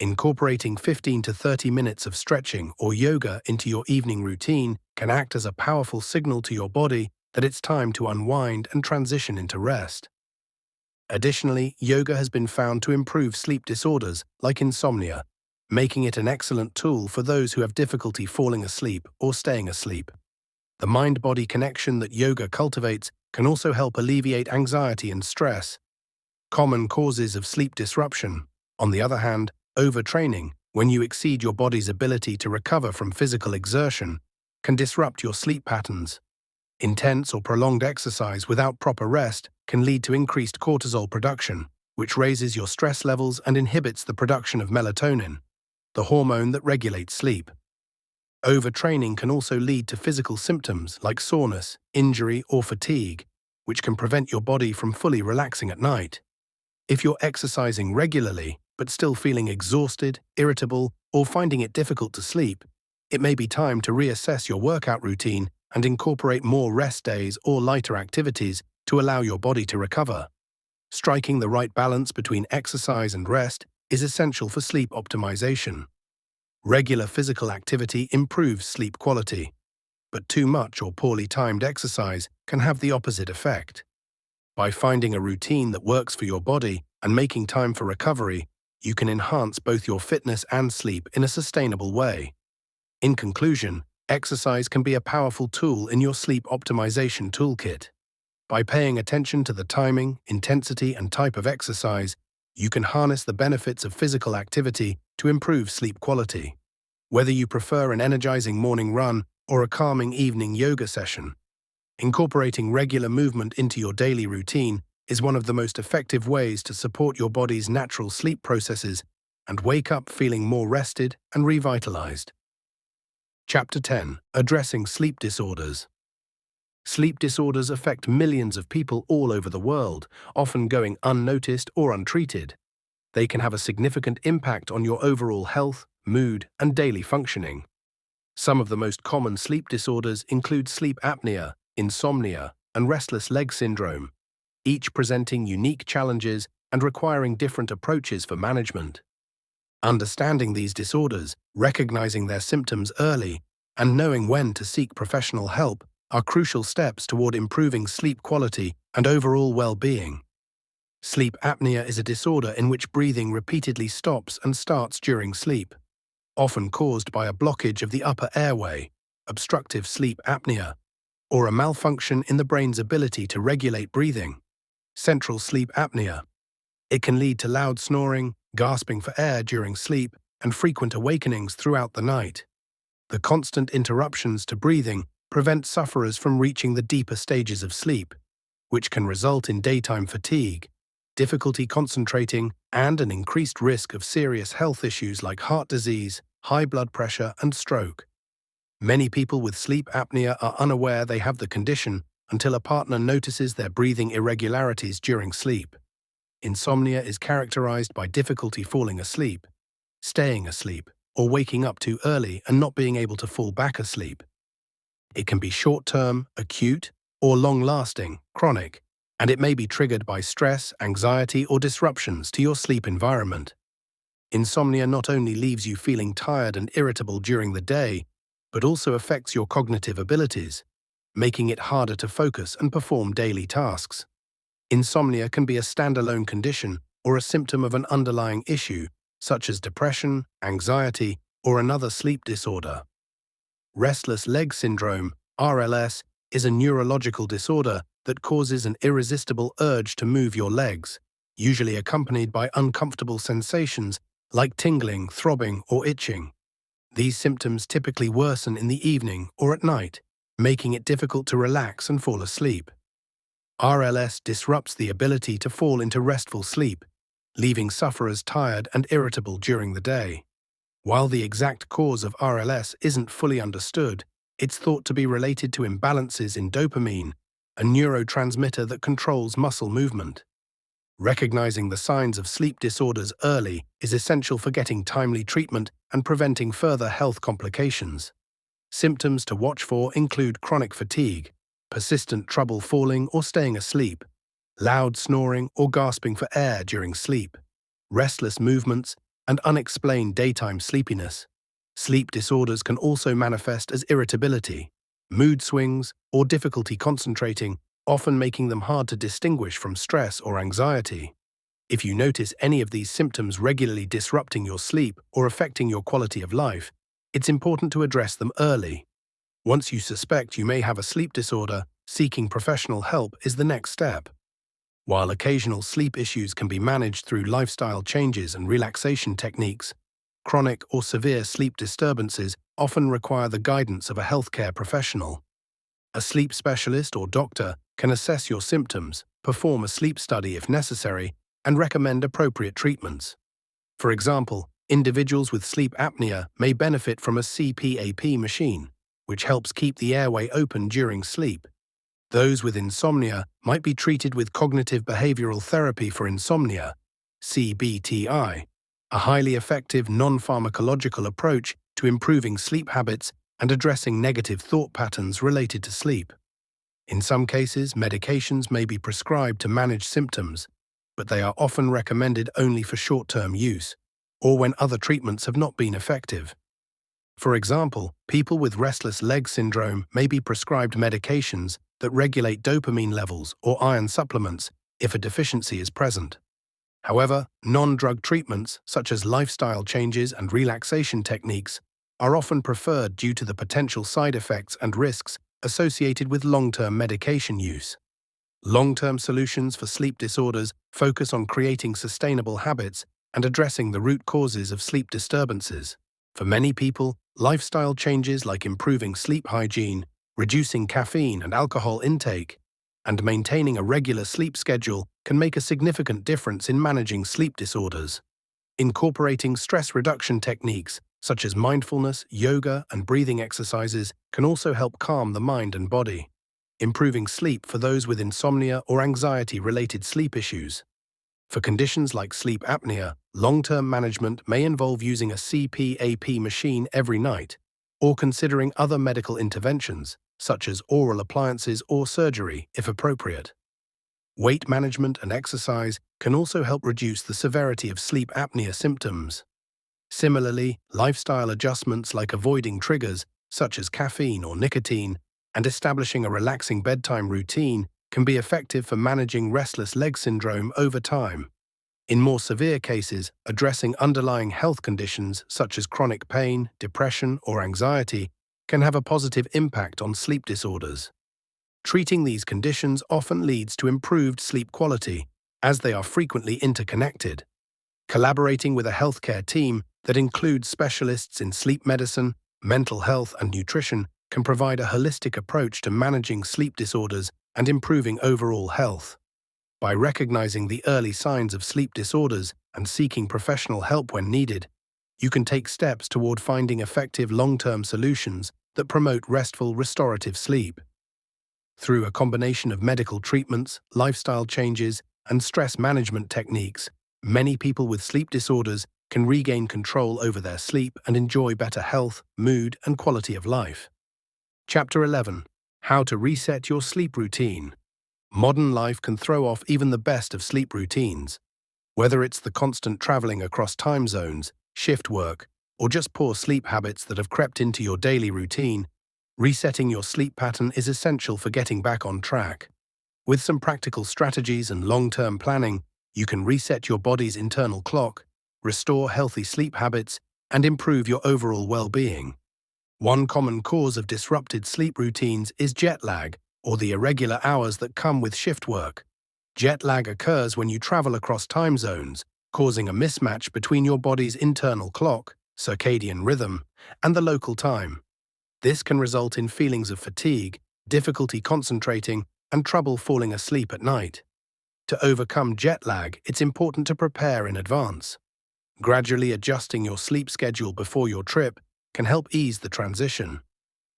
Incorporating 15 to 30 minutes of stretching or yoga into your evening routine can act as a powerful signal to your body that it's time to unwind and transition into rest. Additionally, yoga has been found to improve sleep disorders like insomnia, making it an excellent tool for those who have difficulty falling asleep or staying asleep. The mind-body connection that yoga cultivates can also help alleviate anxiety and stress. Common causes of sleep disruption, on the other hand, overtraining, when you exceed your body's ability to recover from physical exertion, can disrupt your sleep patterns. Intense or prolonged exercise without proper rest can lead to increased cortisol production, which raises your stress levels and inhibits the production of melatonin, the hormone that regulates sleep. Overtraining can also lead to physical symptoms like soreness, injury, or fatigue, which can prevent your body from fully relaxing at night. If you're exercising regularly, but still feeling exhausted, irritable, or finding it difficult to sleep, it may be time to reassess your workout routine and incorporate more rest days or lighter activities to allow your body to recover. Striking the right balance between exercise and rest is essential for sleep optimization. Regular physical activity improves sleep quality, but too much or poorly timed exercise can have the opposite effect. By finding a routine that works for your body and making time for recovery, you can enhance both your fitness and sleep in a sustainable way. In conclusion, exercise can be a powerful tool in your sleep optimization toolkit. By paying attention to the timing, intensity, and type of exercise, you can harness the benefits of physical activity to improve sleep quality. Whether you prefer an energizing morning run or a calming evening yoga session, incorporating regular movement into your daily routine is one of the most effective ways to support your body's natural sleep processes and wake up feeling more rested and revitalized. Chapter 10. Addressing sleep disorders. Sleep disorders affect millions of people all over the world, often going unnoticed or untreated. They can have a significant impact on your overall health, mood, and daily functioning. Some of the most common sleep disorders include sleep apnea, insomnia, and restless leg syndrome, each presenting unique challenges and requiring different approaches for management. Understanding these disorders, recognizing their symptoms early, and knowing when to seek professional help are crucial steps toward improving sleep quality and overall well-being. Sleep apnea is a disorder in which breathing repeatedly stops and starts during sleep, often caused by a blockage of the upper airway, obstructive sleep apnea, or a malfunction in the brain's ability to regulate breathing. Central sleep apnea, It can lead to loud snoring, gasping for air during sleep, and frequent awakenings throughout the night. The constant interruptions to breathing prevent sufferers from reaching the deeper stages of sleep, which can result in daytime fatigue, difficulty concentrating, and an increased risk of serious health issues like heart disease, high blood pressure, and stroke. Many people with sleep apnea are unaware they have the condition until a partner notices their breathing irregularities during sleep. Insomnia is characterized by difficulty falling asleep, staying asleep, or waking up too early and not being able to fall back asleep. It can be short-term, acute, or long-lasting, chronic, and it may be triggered by stress, anxiety, or disruptions to your sleep environment. Insomnia not only leaves you feeling tired and irritable during the day, but also affects your cognitive abilities, making it harder to focus and perform daily tasks. Insomnia can be a standalone condition or a symptom of an underlying issue, such as depression, anxiety, or another sleep disorder. Restless leg syndrome, RLS, is a neurological disorder that causes an irresistible urge to move your legs, usually accompanied by uncomfortable sensations like tingling, throbbing, or itching. These symptoms typically worsen in the evening or at night, making it difficult to relax and fall asleep. RLS disrupts the ability to fall into restful sleep, leaving sufferers tired and irritable during the day. While the exact cause of RLS isn't fully understood, it's thought to be related to imbalances in dopamine, a neurotransmitter that controls muscle movement. Recognizing the signs of sleep disorders early is essential for getting timely treatment and preventing further health complications. Symptoms to watch for include chronic fatigue, persistent trouble falling or staying asleep, loud snoring or gasping for air during sleep, restless movements, and unexplained daytime sleepiness. Sleep disorders can also manifest as irritability, mood swings, or difficulty concentrating, often making them hard to distinguish from stress or anxiety. If you notice any of these symptoms regularly disrupting your sleep or affecting your quality of life, it's important to address them early. Once you suspect you may have a sleep disorder, seeking professional help is the next step. While occasional sleep issues can be managed through lifestyle changes and relaxation techniques, chronic or severe sleep disturbances often require the guidance of a healthcare professional. A sleep specialist or doctor can assess your symptoms, perform a sleep study if necessary, and recommend appropriate treatments. For example, individuals with sleep apnea may benefit from a CPAP machine, which helps keep the airway open during sleep. Those with insomnia might be treated with cognitive behavioral therapy for insomnia, CBTI, a highly effective non-pharmacological approach to improving sleep habits and addressing negative thought patterns related to sleep. In some cases, medications may be prescribed to manage symptoms, but they are often recommended only for short-term use, or when other treatments have not been effective. For example, people with restless leg syndrome may be prescribed medications that regulate dopamine levels or iron supplements if a deficiency is present. However, non-drug treatments, such as lifestyle changes and relaxation techniques, are often preferred due to the potential side effects and risks associated with long-term medication use. Long-term solutions for sleep disorders focus on creating sustainable habits and addressing the root causes of sleep disturbances. For many people, lifestyle changes like improving sleep hygiene, reducing caffeine and alcohol intake, and maintaining a regular sleep schedule can make a significant difference in managing sleep disorders. Incorporating stress reduction techniques, such as mindfulness, yoga, and breathing exercises, can also help calm the mind and body, improving sleep for those with insomnia or anxiety-related sleep issues. For conditions like sleep apnea, long-term management may involve using a CPAP machine every night, or considering other medical interventions, such as oral appliances or surgery, if appropriate. Weight management and exercise can also help reduce the severity of sleep apnea symptoms. Similarly, lifestyle adjustments like avoiding triggers, such as caffeine or nicotine, and establishing a relaxing bedtime routine can be effective for managing restless leg syndrome over time. In more severe cases, addressing underlying health conditions such as chronic pain, depression, or anxiety can have a positive impact on sleep disorders. Treating these conditions often leads to improved sleep quality as they are frequently interconnected. Collaborating with a healthcare team that includes specialists in sleep medicine, mental health, and nutrition can provide a holistic approach to managing sleep disorders and improving overall health. By recognizing the early signs of sleep disorders and seeking professional help when needed, you can take steps toward finding effective long-term solutions that promote restful, restorative sleep. Through a combination of medical treatments, lifestyle changes, and stress management techniques, many people with sleep disorders can regain control over their sleep and enjoy better health, mood, and quality of life. Chapter 11. How to reset your sleep routine. Modern life can throw off even the best of sleep routines. Whether it's the constant traveling across time zones, shift work, or just poor sleep habits that have crept into your daily routine, resetting your sleep pattern is essential for getting back on track. With some practical strategies and long-term planning, you can reset your body's internal clock, restore healthy sleep habits, and improve your overall well-being. One common cause of disrupted sleep routines is jet lag, or the irregular hours that come with shift work. Jet lag occurs when you travel across time zones, causing a mismatch between your body's internal clock, circadian rhythm, and the local time. This can result in feelings of fatigue, difficulty concentrating, and trouble falling asleep at night. To overcome jet lag, it's important to prepare in advance. Gradually adjusting your sleep schedule before your trip can help ease the transition.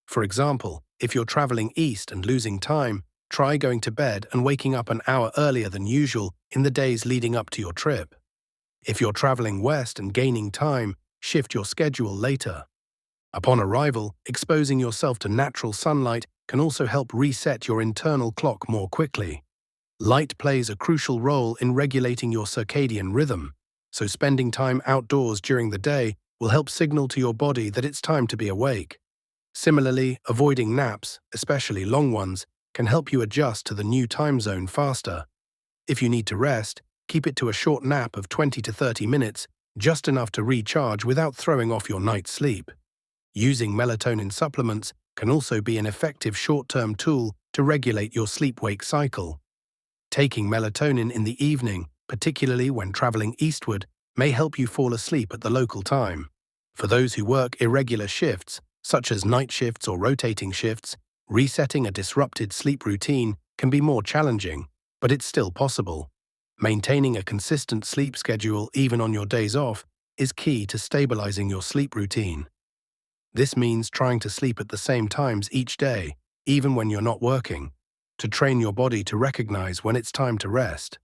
For example, if you're traveling east and losing time, try going to bed and waking up an hour earlier than usual in the days leading up to your trip. If you're traveling west and gaining time, shift your schedule later. Upon arrival, exposing yourself to natural sunlight can also help reset your internal clock more quickly. Light plays a crucial role in regulating your circadian rhythm, so spending time outdoors during the day will help signal to your body that it's time to be awake. Similarly, avoiding naps, especially long ones, can help you adjust to the new time zone faster. If you need to rest, keep it to a short nap of 20 to 30 minutes, just enough to recharge without throwing off your night's sleep. Using melatonin supplements can also be an effective short-term tool to regulate your sleep-wake cycle. Taking melatonin in the evening, particularly when traveling eastward, may help you fall asleep at the local time. For those who work irregular shifts, such as night shifts or rotating shifts, resetting a disrupted sleep routine can be more challenging, but it's still possible. Maintaining a consistent sleep schedule even on your days off is key to stabilizing your sleep routine. This means trying to sleep at the same times each day, even when you're not working, to train your body to recognize when it's time to rest.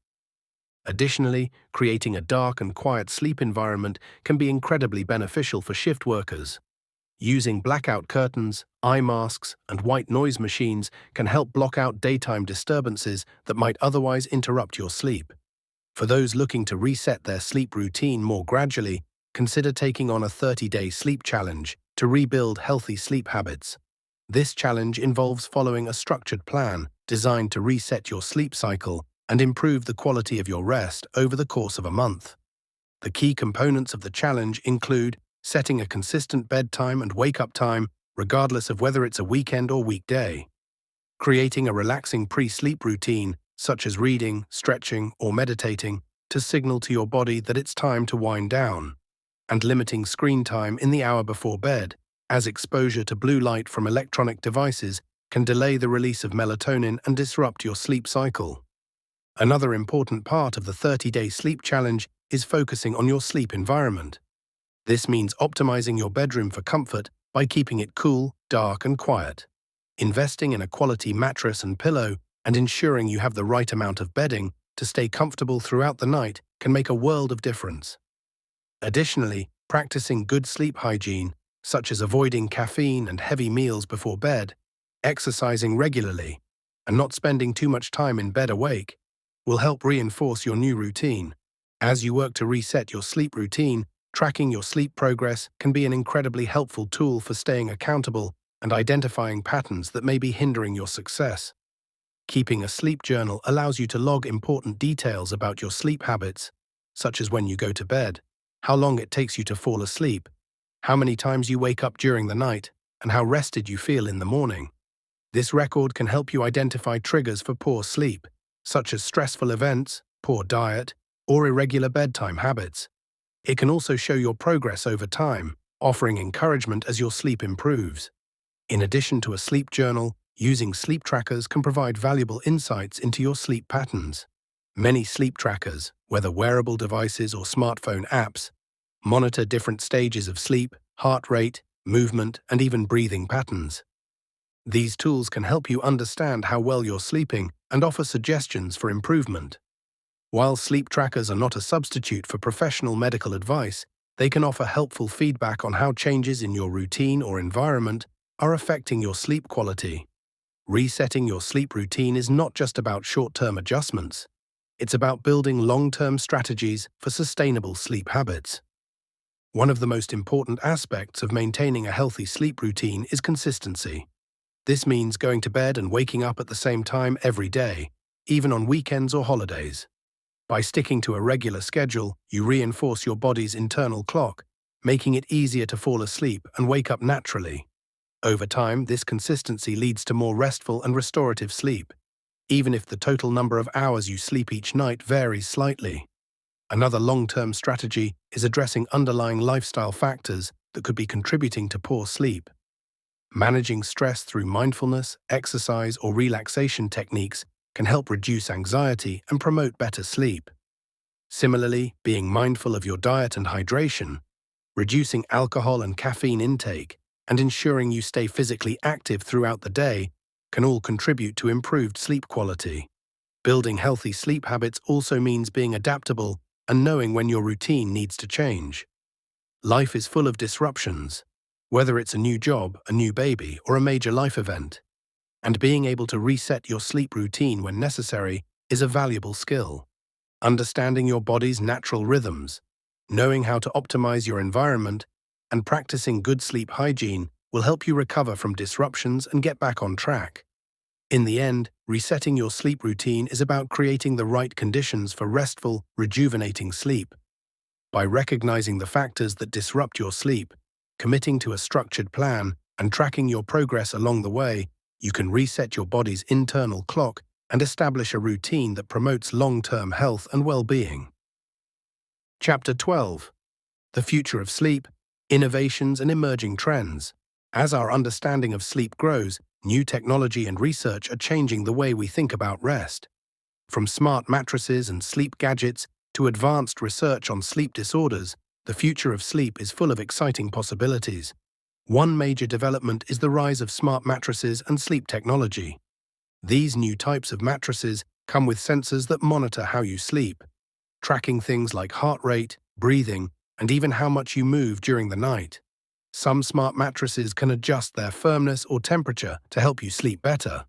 Additionally, creating a dark and quiet sleep environment can be incredibly beneficial for shift workers. Using blackout curtains, eye masks, and white noise machines can help block out daytime disturbances that might otherwise interrupt your sleep. For those looking to reset their sleep routine more gradually, consider taking on a 30-day sleep challenge to rebuild healthy sleep habits. This challenge involves following a structured plan designed to reset your sleep cycle and improve the quality of your rest over the course of a month. The key components of the challenge include setting a consistent bedtime and wake-up time, regardless of whether it's a weekend or weekday. Creating a relaxing pre-sleep routine, such as reading, stretching, or meditating, to signal to your body that it's time to wind down. And limiting screen time in the hour before bed, as exposure to blue light from electronic devices can delay the release of melatonin and disrupt your sleep cycle. Another important part of the 30-day sleep challenge is focusing on your sleep environment. This means optimizing your bedroom for comfort by keeping it cool, dark, and quiet. Investing in a quality mattress and pillow and ensuring you have the right amount of bedding to stay comfortable throughout the night can make a world of difference. Additionally, practicing good sleep hygiene, such as avoiding caffeine and heavy meals before bed, exercising regularly, and not spending too much time in bed awake, will help reinforce your new routine. As you work to reset your sleep routine, tracking your sleep progress can be an incredibly helpful tool for staying accountable and identifying patterns that may be hindering your success. Keeping a sleep journal allows you to log important details about your sleep habits, such as when you go to bed, how long it takes you to fall asleep, how many times you wake up during the night, and how rested you feel in the morning. This record can help you identify triggers for poor sleep, such as stressful events, poor diet, or irregular bedtime habits. It can also show your progress over time, offering encouragement as your sleep improves. In addition to a sleep journal, using sleep trackers can provide valuable insights into your sleep patterns. Many sleep trackers, whether wearable devices or smartphone apps, monitor different stages of sleep, heart rate, movement, and even breathing patterns. These tools can help you understand how well you're sleeping and offer suggestions for improvement. While sleep trackers are not a substitute for professional medical advice, they can offer helpful feedback on how changes in your routine or environment are affecting your sleep quality. Resetting your sleep routine is not just about short-term adjustments. It's about building long-term strategies for sustainable sleep habits. One of the most important aspects of maintaining a healthy sleep routine is consistency. This means going to bed and waking up at the same time every day, even on weekends or holidays. By sticking to a regular schedule, you reinforce your body's internal clock, making it easier to fall asleep and wake up naturally. Over time, this consistency leads to more restful and restorative sleep, even if the total number of hours you sleep each night varies slightly. Another long-term strategy is addressing underlying lifestyle factors that could be contributing to poor sleep. Managing stress through mindfulness, exercise, or relaxation techniques can help reduce anxiety and promote better sleep. Similarly, being mindful of your diet and hydration, reducing alcohol and caffeine intake, and ensuring you stay physically active throughout the day can all contribute to improved sleep quality. Building healthy sleep habits also means being adaptable and knowing when your routine needs to change. Life is full of disruptions, whether it's a new job, a new baby, or a major life event. And being able to reset your sleep routine when necessary is a valuable skill. Understanding your body's natural rhythms, knowing how to optimize your environment, and practicing good sleep hygiene will help you recover from disruptions and get back on track. In the end, resetting your sleep routine is about creating the right conditions for restful, rejuvenating sleep. By recognizing the factors that disrupt your sleep, committing to a structured plan, and tracking your progress along the way, you can reset your body's internal clock and establish a routine that promotes long-term health and well-being. Chapter 12. The Future of Sleep, Innovations and Emerging Trends. As our understanding of sleep grows, new technology and research are changing the way we think about rest. From smart mattresses and sleep gadgets to advanced research on sleep disorders, the future of sleep is full of exciting possibilities. One major development is the rise of smart mattresses and sleep technology. These new types of mattresses come with sensors that monitor how you sleep, tracking things like heart rate, breathing, and even how much you move during the night. Some smart mattresses can adjust their firmness or temperature to help you sleep better.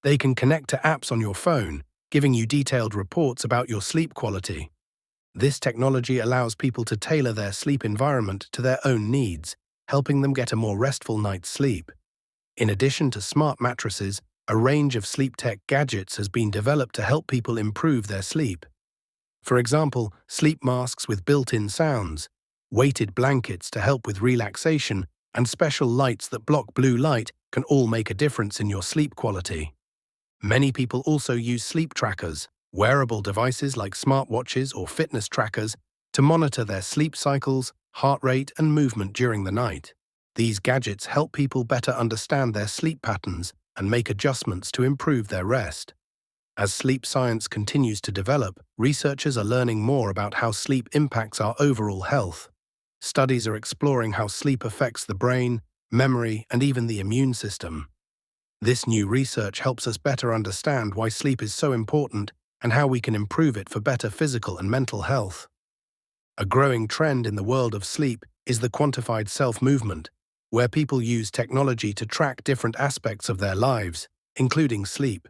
They can connect to apps on your phone, giving you detailed reports about your sleep quality. This technology allows people to tailor their sleep environment to their own needs, helping them get a more restful night's sleep. In addition to smart mattresses, a range of sleep tech gadgets has been developed to help people improve their sleep. For example, sleep masks with built-in sounds, weighted blankets to help with relaxation, and special lights that block blue light can all make a difference in your sleep quality. Many people also use sleep trackers, wearable devices like smartwatches or fitness trackers, to monitor their sleep cycles, heart rate, and movement during the night. These gadgets help people better understand their sleep patterns and make adjustments to improve their rest. As sleep science continues to develop, researchers are learning more about how sleep impacts our overall health. Studies are exploring how sleep affects the brain, memory, and even the immune system. This new research helps us better understand why sleep is so important and how we can improve it for better physical and mental health. A growing trend in the world of sleep is the quantified self-movement, where people use technology to track different aspects of their lives, including sleep.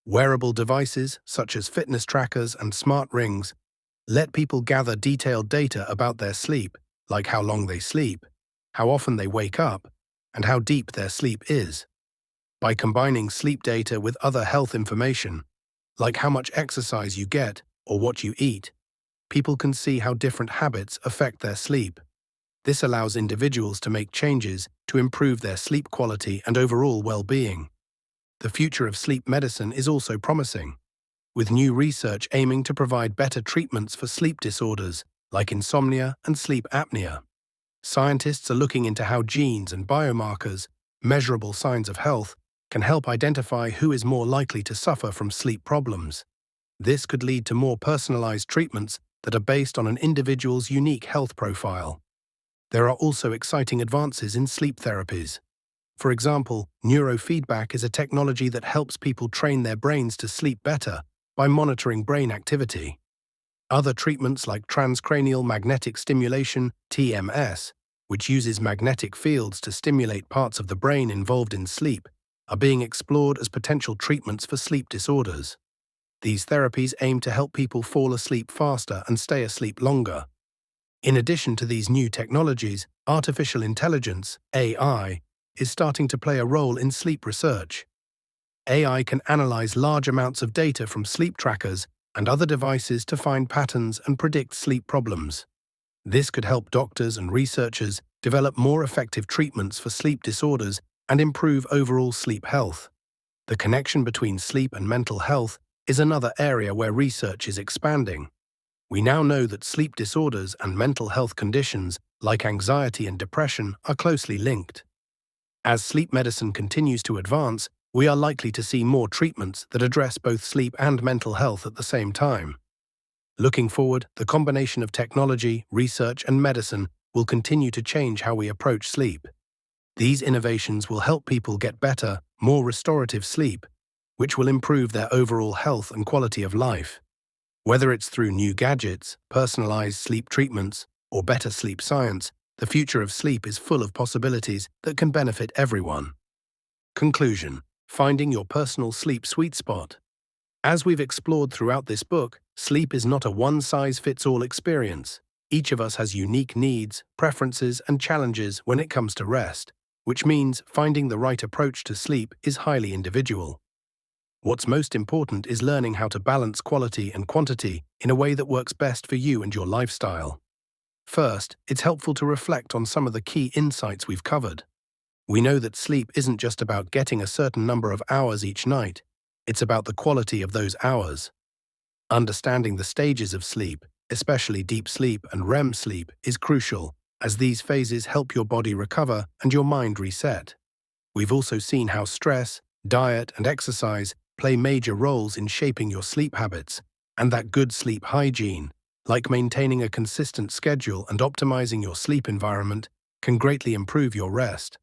Wearable devices, such as fitness trackers and smart rings, let people gather detailed data about their sleep, like how long they sleep, how often they wake up, and how deep their sleep is. By combining sleep data with other health information, like how much exercise you get or what you eat, people can see how different habits affect their sleep. This allows individuals to make changes to improve their sleep quality and overall well-being. The future of sleep medicine is also promising. with new research aiming to provide better treatments for sleep disorders like insomnia and sleep apnea. Scientists are looking into how genes and biomarkers, measurable signs of health, can help identify who is more likely to suffer from sleep problems. This could lead to more personalized treatments that are based on an individual's unique health profile. There are also exciting advances in sleep therapies. For example, neurofeedback is a technology that helps people train their brains to sleep better by monitoring brain activity. Other treatments like transcranial magnetic stimulation, TMS, which uses magnetic fields to stimulate parts of the brain involved in sleep, are being explored as potential treatments for sleep disorders. These therapies aim to help people fall asleep faster and stay asleep longer. In addition to these new technologies, artificial intelligence, AI, is starting to play a role in sleep research. AI can analyze large amounts of data from sleep trackers and other devices to find patterns and predict sleep problems. This could help doctors and researchers develop more effective treatments for sleep disorders and improve overall sleep health. The connection between sleep and mental health is another area where research is expanding. We now know that sleep disorders and mental health conditions like anxiety and depression are closely linked. As sleep medicine continues to advance, we are likely to see more treatments that address both sleep and mental health at the same time. Looking forward, the combination of technology, research, and medicine will continue to change how we approach sleep. These innovations will help people get better, more restorative sleep, which will improve their overall health and quality of life. Whether it's through new gadgets, personalized sleep treatments, or better sleep science, the future of sleep is full of possibilities that can benefit everyone. Conclusion: finding your personal sleep sweet spot. As we've explored throughout this book, sleep is not a one-size-fits-all experience. Each of us has unique needs, preferences, and challenges when it comes to rest, which means finding the right approach to sleep is highly individual. What's most important is learning how to balance quality and quantity in a way that works best for you and your lifestyle. First, it's helpful to reflect on some of the key insights we've covered. We know that sleep isn't just about getting a certain number of hours each night, it's about the quality of those hours. Understanding the stages of sleep, especially deep sleep and REM sleep, is crucial, as these phases help your body recover and your mind reset. We've also seen how stress, diet, and exercise play major roles in shaping your sleep habits, and that good sleep hygiene, like maintaining a consistent schedule and optimizing your sleep environment, can greatly improve your rest.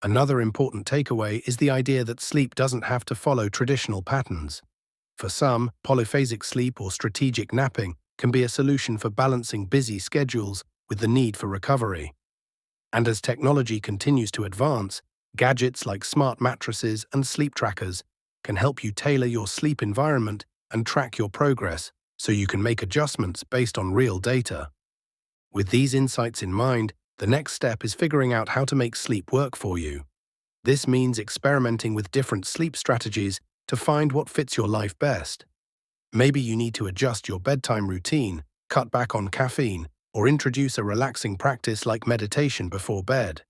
Another important takeaway is the idea that sleep doesn't have to follow traditional patterns. For some, polyphasic sleep or strategic napping can be a solution for balancing busy schedules with the need for recovery. And as technology continues to advance, gadgets like smart mattresses and sleep trackers can help you tailor your sleep environment and track your progress so you can make adjustments based on real data. With these insights in mind, the next step is figuring out how to make sleep work for you. This means experimenting with different sleep strategies to find what fits your life best. Maybe you need to adjust your bedtime routine, cut back on caffeine, or introduce a relaxing practice like meditation before bed.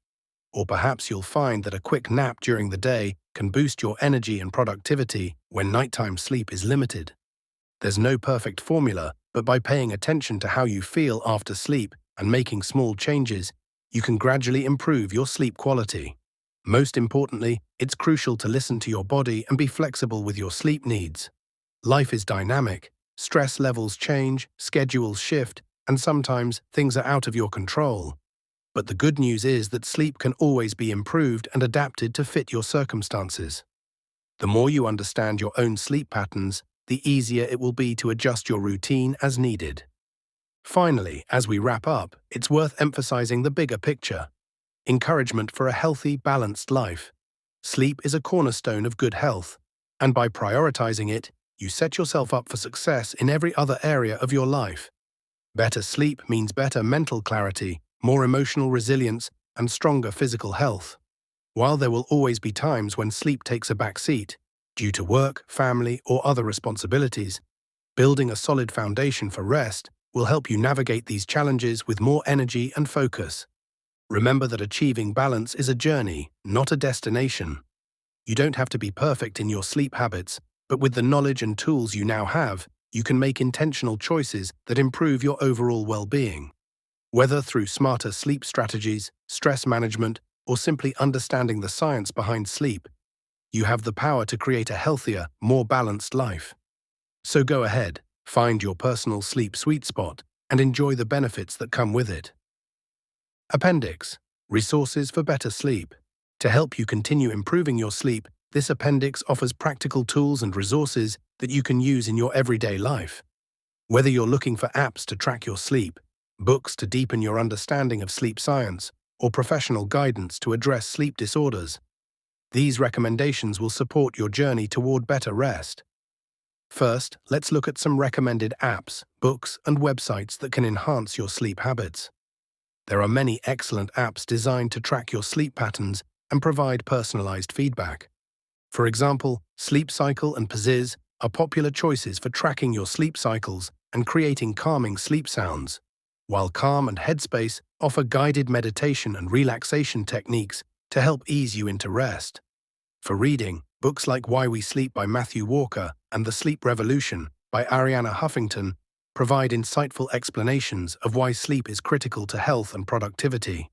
Or perhaps you'll find that a quick nap during the day can boost your energy and productivity when nighttime sleep is limited. There's no perfect formula, but by paying attention to how you feel after sleep and making small changes, you can gradually improve your sleep quality. Most importantly, it's crucial to listen to your body and be flexible with your sleep needs. Life is dynamic, stress levels change, schedules shift, and sometimes things are out of your control. But the good news is that sleep can always be improved and adapted to fit your circumstances. The more you understand your own sleep patterns, the easier it will be to adjust your routine as needed. Finally, as we wrap up, it's worth emphasizing the bigger picture. Encouragement for a healthy, balanced life. Sleep is a cornerstone of good health, and by prioritizing it, you set yourself up for success in every other area of your life. Better sleep means better mental clarity, more emotional resilience, and stronger physical health. While there will always be times when sleep takes a back seat, due to work, family, or other responsibilities, building a solid foundation for rest will help you navigate these challenges with more energy and focus. Remember that achieving balance is a journey, not a destination. You don't have to be perfect in your sleep habits, But with the knowledge and tools you now have, you can make intentional choices that improve your overall well-being. Whether through smarter sleep strategies, stress management, or simply understanding the science behind sleep, you have the power to create a healthier, more balanced life. So go ahead, find your personal sleep sweet spot, and enjoy the benefits that come with it. Appendix: Resources for better sleep. To help you continue improving your sleep, this appendix offers practical tools and resources that you can use in your everyday life. Whether you're looking for apps to track your sleep, books to deepen your understanding of sleep science, or professional guidance to address sleep disorders, these recommendations will support your journey toward better rest. First, let's look at some recommended apps, books, and websites that can enhance your sleep habits. There are many excellent apps designed to track your sleep patterns and provide personalized feedback. For example, Sleep Cycle and Pziz are popular choices for tracking your sleep cycles and creating calming sleep sounds, while Calm and Headspace offer guided meditation and relaxation techniques to help ease you into rest. For reading, books like Why We Sleep by Matthew Walker and The Sleep Revolution by Arianna Huffington provide insightful explanations of why sleep is critical to health and productivity.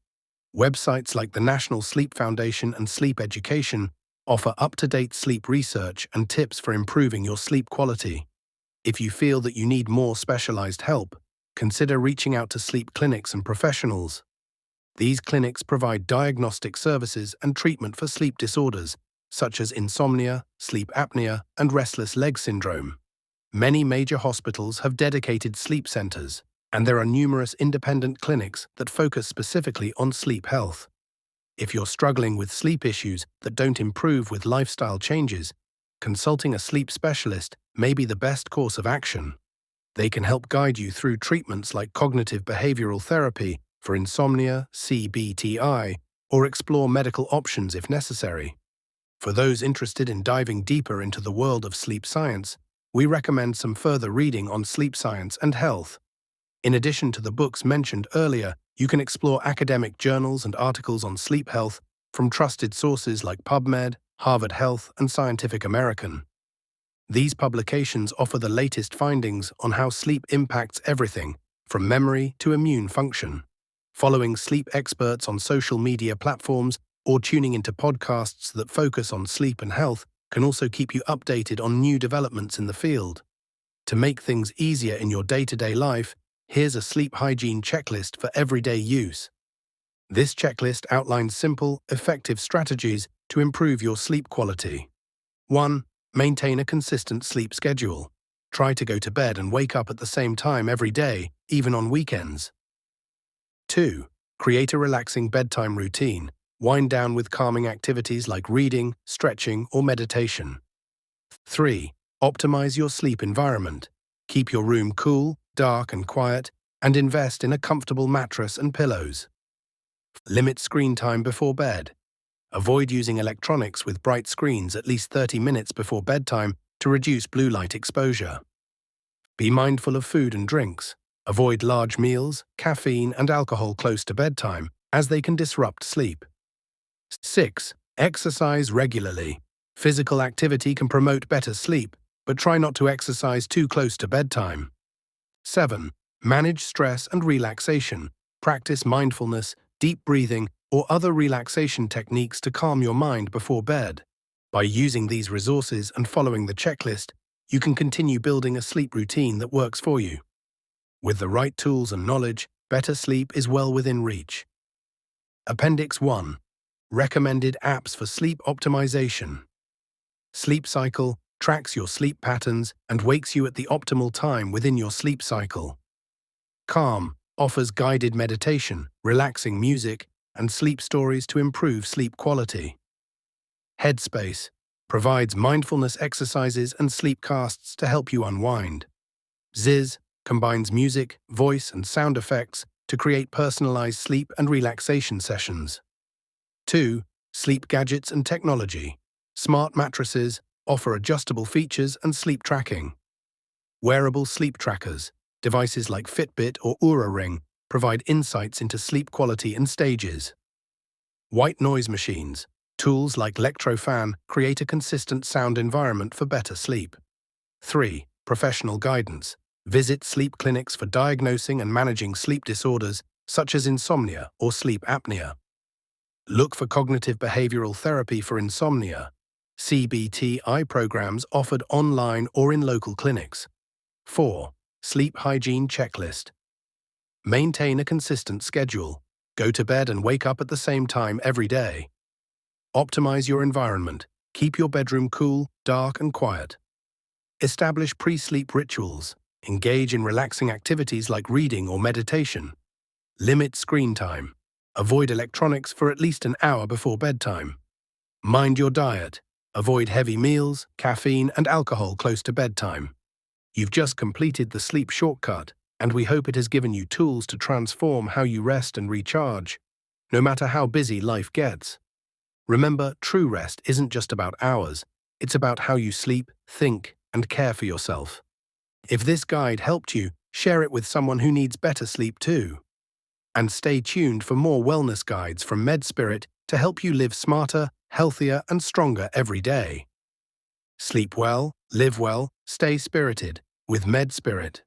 Websites like the National Sleep Foundation and Sleep Education offer up-to-date sleep research and tips for improving your sleep quality. If you feel that you need more specialized help, consider reaching out to sleep clinics and professionals. These clinics provide diagnostic services and treatment for sleep disorders, such as insomnia, sleep apnea, and restless leg syndrome. Many major hospitals have dedicated sleep centers, and there are numerous independent clinics that focus specifically on sleep health. If you're struggling with sleep issues that don't improve with lifestyle changes, consulting a sleep specialist may be the best course of action. They can help guide you through treatments like cognitive behavioral therapy for insomnia, CBTI, or explore medical options if necessary. For those interested in diving deeper into the world of sleep science, we recommend some further reading on sleep science and health. In addition to the books mentioned earlier, you can explore academic journals and articles on sleep health from trusted sources like PubMed, Harvard Health, and Scientific American. These publications offer the latest findings on how sleep impacts everything, from memory to immune function. Following sleep experts on social media platforms or tuning into podcasts that focus on sleep and health can also keep you updated on new developments in the field. To make things easier in your day-to-day life, here's a sleep hygiene checklist for everyday use. This checklist outlines simple, effective strategies to improve your sleep quality. 1. Maintain a consistent sleep schedule. Try to go to bed and wake up at the same time every day, even on weekends. 2. Create a relaxing bedtime routine. Wind down with calming activities like reading, stretching, or meditation. 3. Optimize your sleep environment. Keep your room cool, dark, and quiet, and invest in a comfortable mattress and pillows. Limit screen time before bed. Avoid using electronics with bright screens at least 30 minutes before bedtime to reduce blue light exposure. Be mindful of food and drinks. Avoid large meals, caffeine, and alcohol close to bedtime, as they can disrupt sleep. 6. Exercise regularly. Physical activity can promote better sleep, but try not to exercise too close to bedtime. 7. Manage stress and relaxation. Practice mindfulness, deep breathing, or other relaxation techniques to calm your mind before bed. By using these resources and following the checklist, you can continue building a sleep routine that works for you. With the right tools and knowledge, better sleep is well within reach. Appendix 1. Recommended apps for sleep optimization. Sleep Cycle tracks your sleep patterns and wakes you at the optimal time within your sleep cycle. Calm offers guided meditation, relaxing music, and sleep stories to improve sleep quality. Headspace provides mindfulness exercises and sleep casts to help you unwind. Ziz combines music, voice, and sound effects to create personalized sleep and relaxation sessions. 2. Sleep gadgets and technology. Smart mattresses offer adjustable features and sleep tracking. Wearable sleep trackers, devices like Fitbit or Oura Ring, provide insights into sleep quality and stages. White noise machines Tools like Electrofan create a consistent sound environment for better sleep. 3. Professional guidance. Visit sleep clinics for diagnosing and managing sleep disorders such as insomnia or sleep apnea. Look for cognitive behavioral therapy for insomnia, CBTI programs offered online or in local clinics. 4. Sleep hygiene checklist. Maintain a consistent schedule. Go to bed and wake up at the same time every day. Optimize your environment. Keep your bedroom cool, dark, and quiet. Establish pre-sleep rituals. Engage in relaxing activities like reading or meditation. Limit screen time. Avoid electronics for at least an hour before bedtime. Mind your diet. Avoid heavy meals, caffeine, and alcohol close to bedtime. You've just completed the sleep shortcut, and we hope it has given you tools to transform how you rest and recharge, no matter how busy life gets. Remember, true rest isn't just about hours, it's about how you sleep, think, and care for yourself. If this guide helped you, share it with someone who needs better sleep too. And stay tuned for more wellness guides from MedSpirit to help you live smarter, healthier, and stronger every day. Sleep well, live well, stay spirited with MedSpirit.